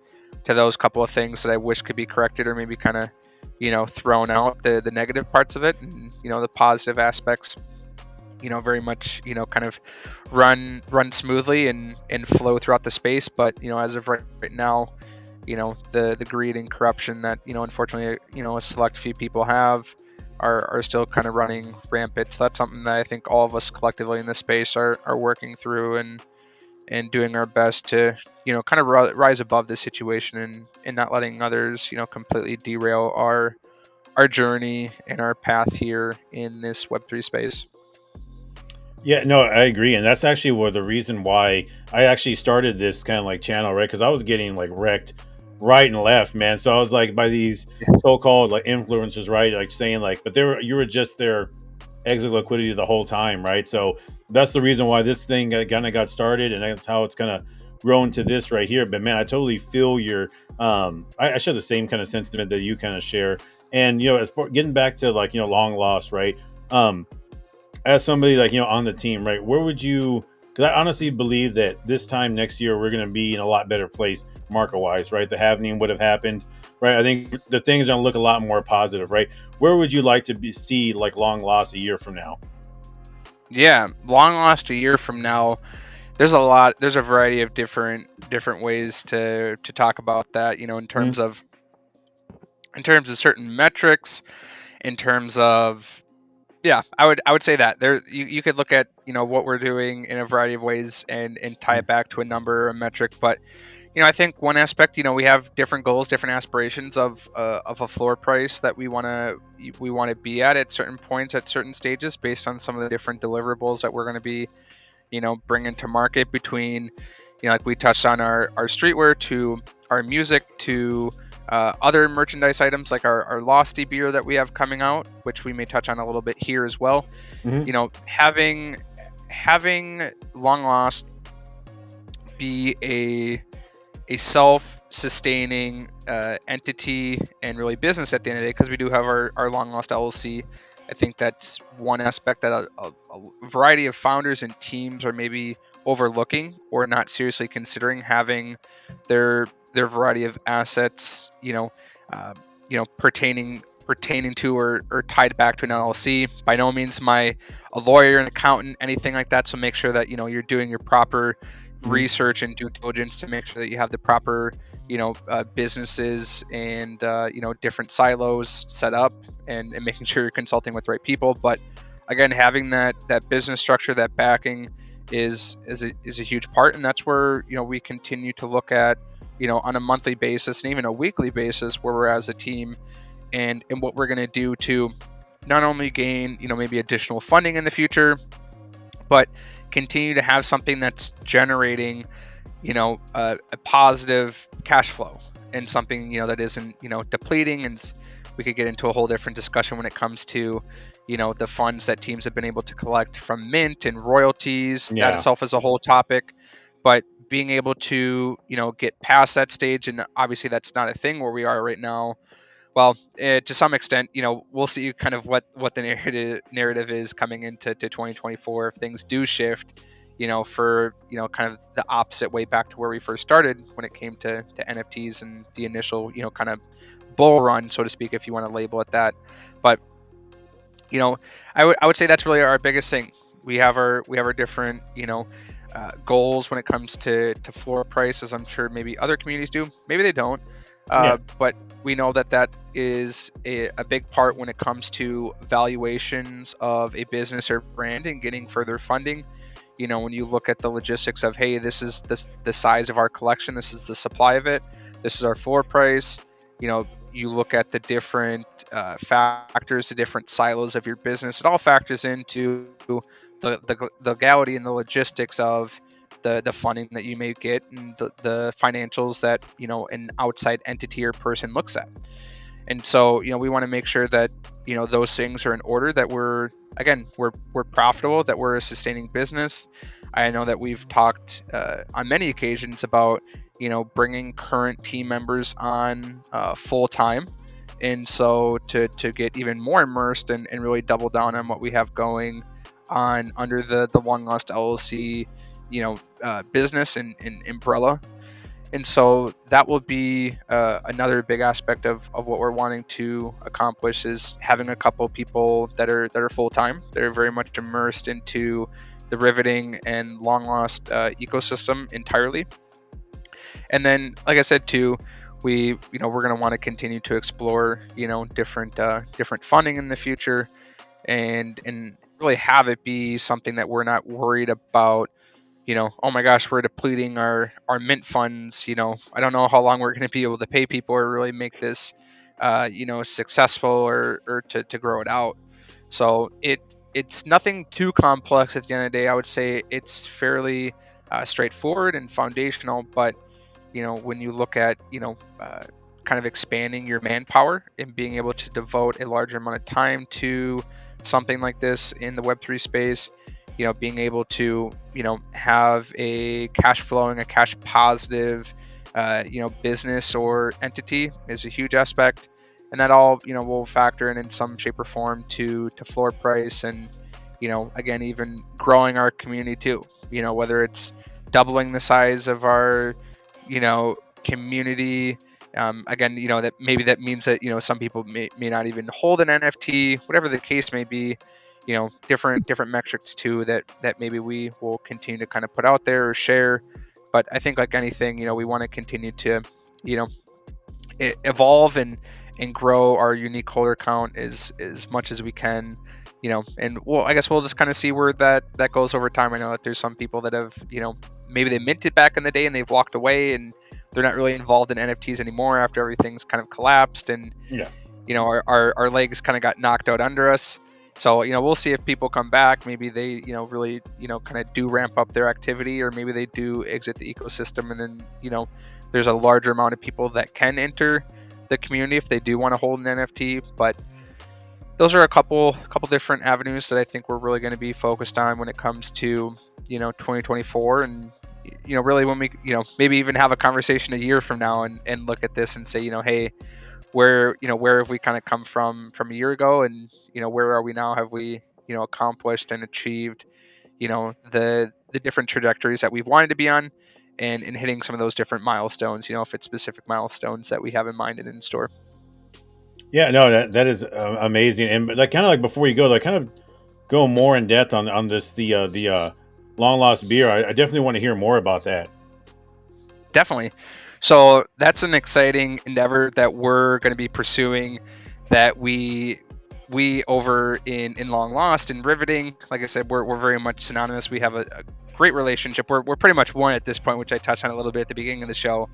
those couple of things that I wish could be corrected, or maybe kind of, thrown out, the negative parts of it, and, the positive aspects, very much, kind of run smoothly and flow throughout the space. But, as of right now, the greed and corruption that, unfortunately, a select few people have are still kind of running rampant. So that's something that I think all of us collectively in this space are working through, and doing our best to, kind of rise above this situation, and not letting others, completely derail our journey and our path here in this Web3 space. Yeah, no, I agree, and that's actually the reason why I actually started this kind of like channel, right? Because I was getting like wrecked right and left, man. So I was like by these so-called like influencers, right? Like saying like, but you were just their exit liquidity the whole time, right? So that's the reason why this thing kind of got started, and that's how it's kind of grown to this right here. But man, I totally feel your I share the same kind of sentiment that you kind of share. And as for getting back to like long lost, right? Um, as somebody like on the team, right, where would you, because I honestly believe that this time next year we're going to be in a lot better place market wise, right? The halvening would have happened, right? I think the things are going to look a lot more positive, right? Where would you like to see like long lost a year from now? Yeah, long lost a year from now. There's a variety of different ways to talk about that, in Mhm. terms of certain metrics, in terms of, yeah, I would say that there, you could look at, what we're doing in a variety of ways, and tie it back to a number, a metric. But, I think one aspect, we have different goals, different aspirations of a floor price that we want to be at certain points, at certain stages, based on some of the different deliverables that we're going to be, bringing to market, between, like we touched on, our streetwear, to our music, to other merchandise items like our Losty beer that we have coming out, which we may touch on a little bit here as well. Mhm. Having Long Lost be a self-sustaining entity and really business at the end of the day, because we do have our Long Lost LLC. I think that's one aspect that a variety of founders and teams are maybe overlooking, or not seriously considering having their variety of assets, uh, pertaining to, or tied back to an LLC. By no means am I a lawyer, an accountant, anything like that. So make sure that you're doing your proper Mhm. research and due diligence to make sure that you have the proper, businesses and different silos set up, and making sure you're consulting with the right people. But again, having that business structure, that backing, is a huge part, and that's where we continue to look at, on a monthly basis and even a weekly basis, where we're as a team, and what we're going to do to not only gain maybe additional funding in the future, but continue to have something that's generating, a positive cash flow, and something, that isn't, depleting. And we could get into a whole different discussion when it comes to, the funds that teams have been able to collect from mint and royalties. That Yeah. itself is a whole topic. But being able to, get past that stage, and obviously that's not a thing where we are right now. Well, to some extent, we'll see kind of what the narrative is coming into 2024 if things do shift, for kind of the opposite way back to where we first started when it came to NFTs and the initial kind of bull run, so to speak, if you want to label it that. But I would say that's really our biggest thing. We have our different goals when it comes to floor prices. I'm sure maybe other communities do, maybe they don't. But we know that is a big part when it comes to valuations of a business or brand and getting further funding. When you look at the logistics of, hey, this is the size of our collection, this is the supply of it, this is our floor price. You look at the different factors, the different silos of your business. It all factors into the legality and the logistics of the funding that you may get, and the financials that an outside entity or person looks at. And so we want to make sure that those things are in order, that we're profitable, that we're a sustaining business. I know that we've talked on many occasions about bringing current team members on full time, and so to get even more immersed and really double down on what we have going on under the Long Lost LLC business and umbrella. And so that will be another big aspect of what we're wanting to accomplish, is having a couple people that are full time. They're very much immersed into the riveting and long lost ecosystem entirely. And then, like I said too, we're going to want to continue to explore different funding in the future, and really have it be something that we're not worried about. Oh my gosh, we're depleting our mint funds. I don't know how long we're going to be able to pay people or really make this, successful or to grow it out. So it's nothing too complex at the end of the day. I would say it's fairly straightforward and foundational. But when you look at kind of expanding your manpower and being able to devote a larger amount of time to something like this in the Web3 space, being able to, have a cash positive, business or entity is a huge aspect. And that all, will factor in some shape or form to floor price, and, again, even growing our community too, whether it's doubling the size of our, community. Again, that means that, some people may not even hold an NFT, whatever the case may be. Different metrics too that maybe we will continue to kind of put out there or share. But I think, like anything, we want to continue to evolve and grow our unique holder count as much as we can. And I guess we'll just kind of see where that goes over time. I know that there's some people that have maybe they minted back in the day and they've walked away and they're not really involved in NFTs anymore after everything's kind of collapsed, and our legs kind of got knocked out under us. So, we'll see if people come back. Maybe they, really, kind of do ramp up their activity, or maybe they do exit the ecosystem. And then, there's a larger amount of people that can enter the community if they do want to hold an NFT. But those are a couple different avenues that I think we're really going to be focused on when it comes to, 2024. And, really when we, maybe even have a conversation a year from now and look at this and say, hey, where have we kind of come from a year ago, and where are we now? Have we accomplished and achieved the different trajectories that we've wanted to be on, and hitting some of those different milestones, if it's specific milestones that we have in mind and in store. Yeah, no, that is amazing. And kind of like before you go, kind of go more in depth on this, the long lost beer. I definitely want to hear more about that. Definitely. So that's an exciting endeavor that we're going to be pursuing, that we over in Long Lost and Riveting, like I said, we're very much synonymous. We have a great relationship. We're pretty much one at this point, which I touched on a little bit at the beginning of the show.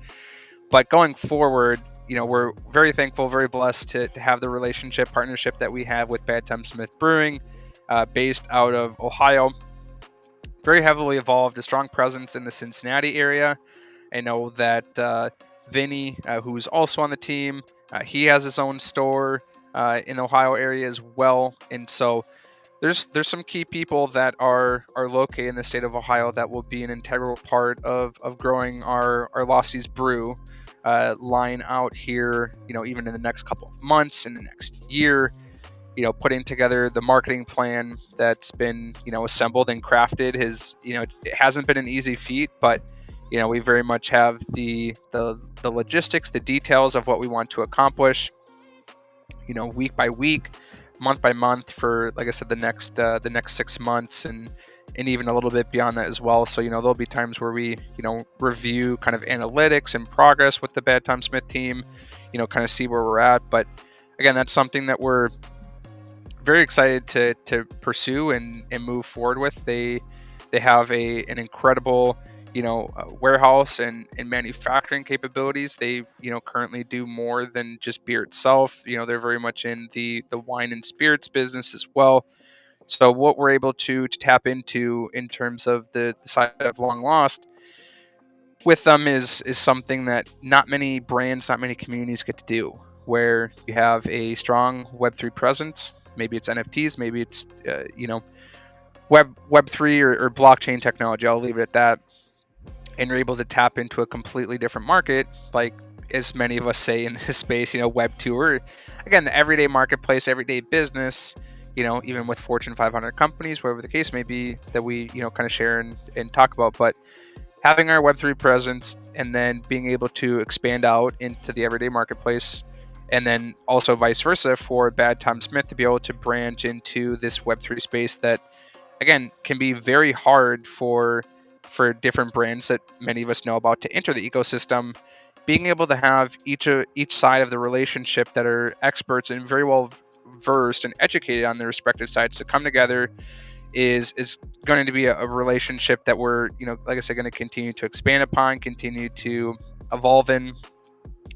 But going forward, we're very thankful, very blessed to have the partnership that we have with Bad Time Smith Brewing, based out of Ohio. very heavily involved, a strong presence in the Cincinnati area. I know that Vinny, who's also on the team, he has his own store in the Ohio area as well. And so there's some key people that are located in the state of Ohio that will be an integral part of growing our Lossie's Brew line out here, even in the next couple of months, in the next year, putting together the marketing plan that's been, assembled and crafted. It hasn't been an easy feat, but we very much have the logistics, the details of what we want to accomplish, week by week, month by month for, like I said, the next 6 months, and even a little bit beyond that as well. So there'll be times where we review kind of analytics and progress with the Bad Tom Smith team, kind of see where we're at. But again, that's something that we're very excited to pursue and move forward with. They have an incredible warehouse and manufacturing capabilities. They currently do more than just beer itself. They're very much in the wine and spirits business as well. So what we're able to tap into in terms of the side of Long Lost with them is something that not many brands, not many communities get to do, where you have a strong Web3 presence. Maybe it's NFTs, maybe it's Web3 or blockchain technology. I'll leave it at that. And you're able to tap into a completely different market, like as many of us say in this space, Web 2, or again, the everyday marketplace, everyday business, even with Fortune 500 companies, whatever the case may be, that we, kind of share and talk about. But having our Web3 presence and then being able to expand out into the everyday marketplace, and then also vice versa for Bad Tom Smith to be able to branch into this Web3 space that, again, can be very hard for different brands that many of us know about to enter the ecosystem. Being able to have each side of the relationship that are experts and very well versed and educated on their respective sides to come together is going to be a relationship that we're, like I said, going to continue to expand upon, continue to evolve in.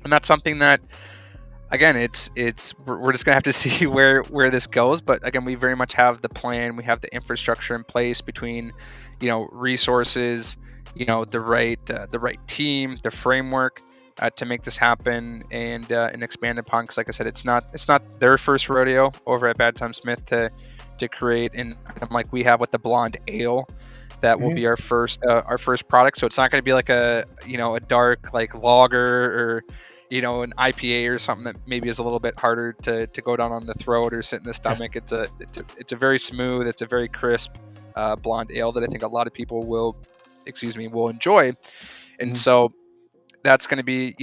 And that's something that, again, we're just gonna have to see where this goes. But again, we very much have the plan, we have the infrastructure in place between, resources, the right team, the framework to make this happen and expand upon. Because, like I said, it's not their first rodeo over at Bad Tom Smith to create an item like we have with the blonde ale. That will be our first product. So it's not going to be like a dark like lager or an IPA or something that maybe is a little bit harder to go down on the throat or sit in the stomach. It's a very smooth, it's a very crisp blonde ale that I think a lot of people will enjoy. And so that's going to be,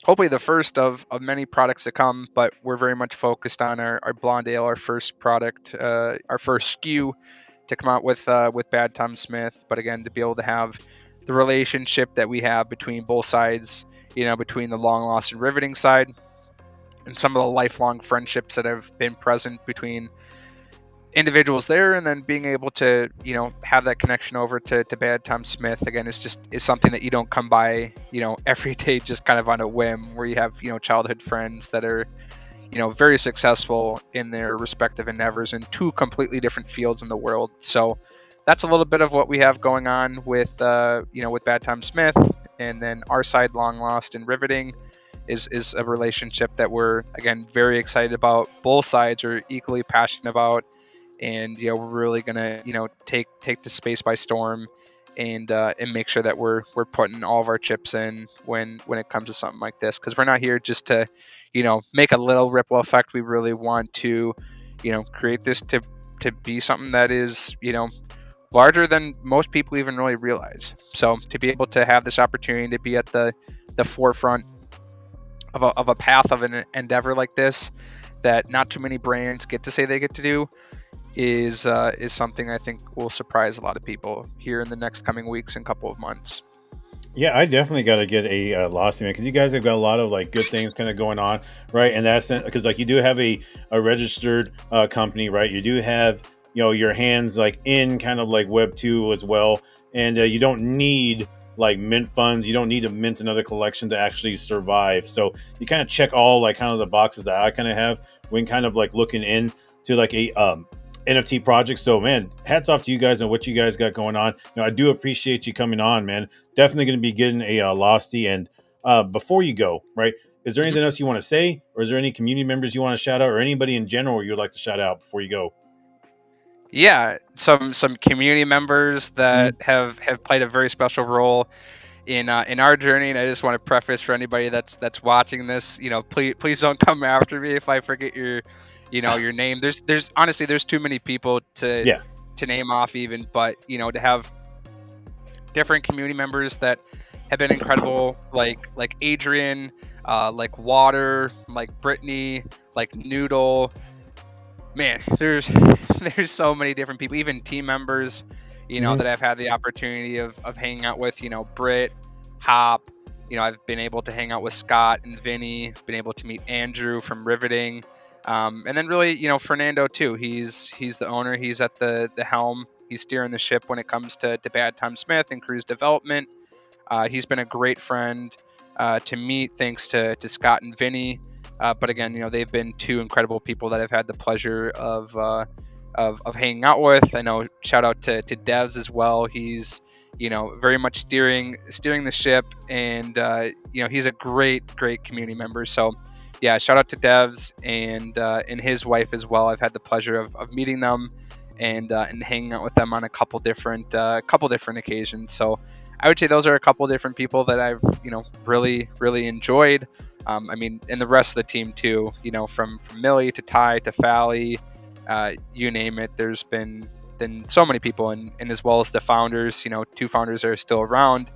hopefully the first of many products to come, but we're very much focused on our blonde ale, our first product, our first SKU to come out with Bad Tom Smith. But again, to be able to have the relationship that we have between both sides, between the Long Lost and Riveting side, and some of the lifelong friendships that have been present between individuals there, and then being able to have that connection over to Bad Tom Smith again is something that you don't come by every day just kind of on a whim, where you have childhood friends that are very successful in their respective endeavors in two completely different fields in the world. So that's a little bit of what we have going on with with Bad Tom Smith. And then our side, Long Lost and Riveting, is a relationship that we're, again, very excited about. Both sides are equally passionate about, and we're really gonna take the space by storm and make sure that we're putting all of our chips in when it comes to something like this, because we're not here just to make a little ripple effect. We really want to create this to be something that is larger than most people even really realize. So to be able to have this opportunity to be at the forefront of a path of an endeavor like this that not too many brands get to say they get to do is something I think will surprise a lot of people here in the next coming weeks and couple of months. Yeah, I definitely got to get a Lost man, because you guys have got a lot of like good things kind of going on, right? And that's because like you do have a registered company, right? You do have your hands like in kind of like Web 2 as well, and you don't need like mint funds. You don't need to mint another collection to actually survive. So you kind of check all like kind of the boxes that I kind of have when kind of like looking into like NFT projects. So, man, hats off to you guys and what you guys got going on. I do appreciate you coming on, man. Definitely going to be getting a Losty. And before you go, right, is there Mhm. anything else you want to say, or is there any community members you want to shout out, or anybody in general you'd like to shout out before you go? Yeah, some community members that Mhm. have played a very special role in our journey. And I just want to preface for anybody that's watching this, please don't come after me if I forget your name. There's honestly there's too many people Yeah. to name off even, but to have different community members that have been incredible, like Adrian, like Water, like Brittany, like Noodle. Man, there's there's so many different people, even team members, Hmm. that I've had the opportunity of hanging out with. Britt, Hop. I've been able to hang out with Scott and Vinny. Been able to meet Andrew from Riveting, and then really, Fernando too. He's the owner. He's at the helm. He's steering the ship when it comes to Bad Time Smith and cruise development. He's been a great friend to meet, thanks to Scott and Vinny. But again, they've been two incredible people that I've had the pleasure of hanging out with. I know, shout out to Devs as well. He's very much steering the ship, and he's a great community member. So yeah, shout out to Devs and his wife as well. I've had the pleasure of meeting them and hanging out with them on a couple different occasions. So I would say those are a couple different people that I've really enjoyed. I mean, and the rest of the team too. From Millie to Ty to Fally, you name it. There's been so many people, and as well as the founders. Two founders are still around.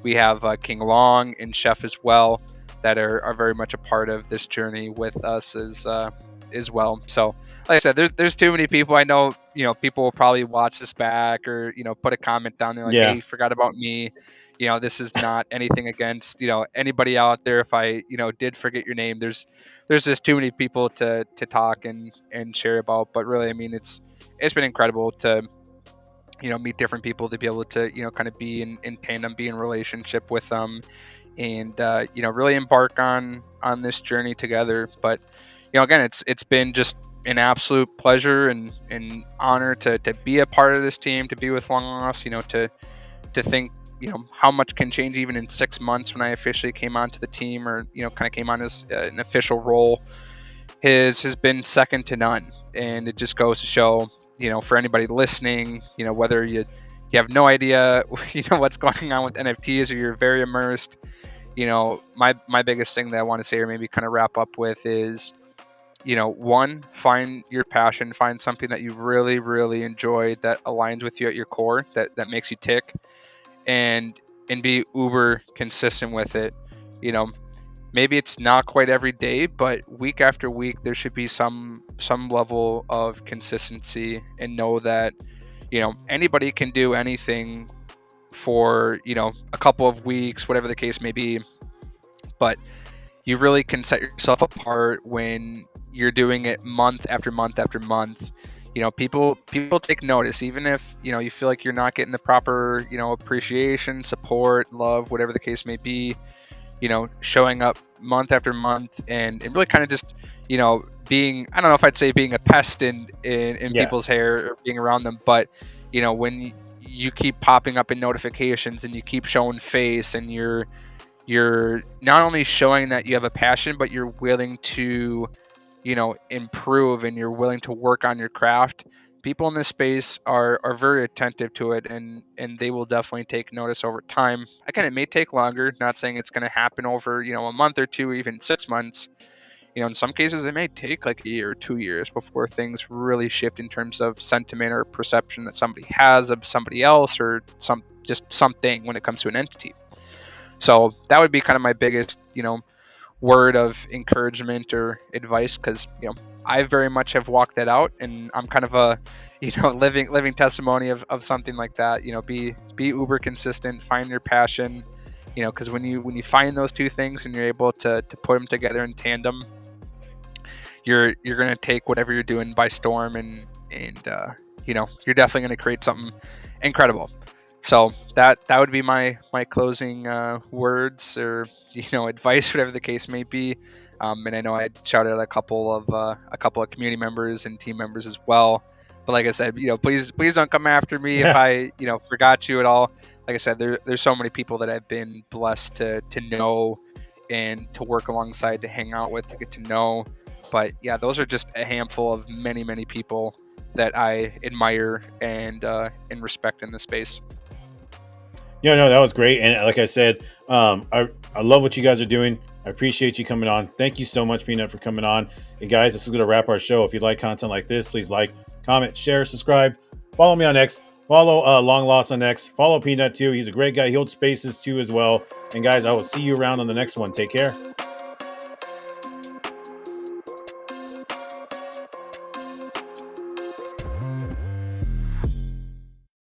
We have King Long and Chef as well that are very much a part of this journey with us as well. So, like I said, there's too many people. I know, people will probably watch this back, or put a comment down there like, Yeah. "Hey, forgot about me." This is not anything against anybody out there. If I did forget your name, there's just too many people to talk and share about. But really, I mean, it's been incredible to meet different people, to be able to kind of be in tandem, be in relationship with them, and really embark on this journey together. But again, it's been just an absolute pleasure and honor to be a part of this team, to be with Long Lost. To think how much can change even in 6 months when I officially came onto the team, or kind of came on as an official role, has been second to none. And it just goes to show, for anybody listening, whether you have no idea what's going on with NFTs, or you're very immersed. My biggest thing that I want to say, or maybe kind of wrap up with, is one, find your passion, find something that you really enjoy, that aligns with you at your core, that makes you tick, and be uber consistent with it. Maybe it's not quite every day, but week after week there should be some level of consistency, and know that anybody can do anything for a couple of weeks, whatever the case may be. But you really can set yourself apart when you're doing it month after month after month. People take notice, even if you feel like you're not getting the proper appreciation, support, love, whatever the case may be. Showing up month after month, and really kind of just being, I don't know if I'd say being a pest in Yeah. people's hair, or being around them, but when you keep popping up in notifications, and you keep showing face, and you're not only showing that you have a passion, but you're willing to improve, and you're willing to work on your craft. People in this space are very attentive to it, and they will definitely take notice over time. Again, it may take longer, not saying it's going to happen over a month or two, or even 6 months. In some cases it may take like a year or 2 years before things really shift in terms of sentiment or perception that somebody has of somebody else, or just something when it comes to an entity. So that would be kind of my biggest word of encouragement or advice, because I very much have walked that out, and I'm kind of a living testimony of something like that. Be uber consistent, find your passion, because when you find those two things, and you're able to put them together in tandem, you're going to take whatever you're doing by storm, and you're definitely going to create something incredible. So that would be my closing words, or advice, whatever the case may be. And I know I shouted out a couple of community members and team members as well. But like I said, please don't come after me if I forgot you at all. Like I said, there's so many people that I've been blessed to know and to work alongside, to hang out with, to get to know. But yeah, those are just a handful of many people that I admire and respect in this space. Yeah, no, that was great. And like I said, I love what you guys are doing. I appreciate you coming on. Thank you so much, Peanut, for coming on. And guys, this is going to wrap our show. If you like content like this, please like, comment, share, subscribe. Follow me on X. Follow Long Lost on X. Follow Peanut too. He's a great guy. He holds spaces too as well. And guys, I will see you around on the next one. Take care.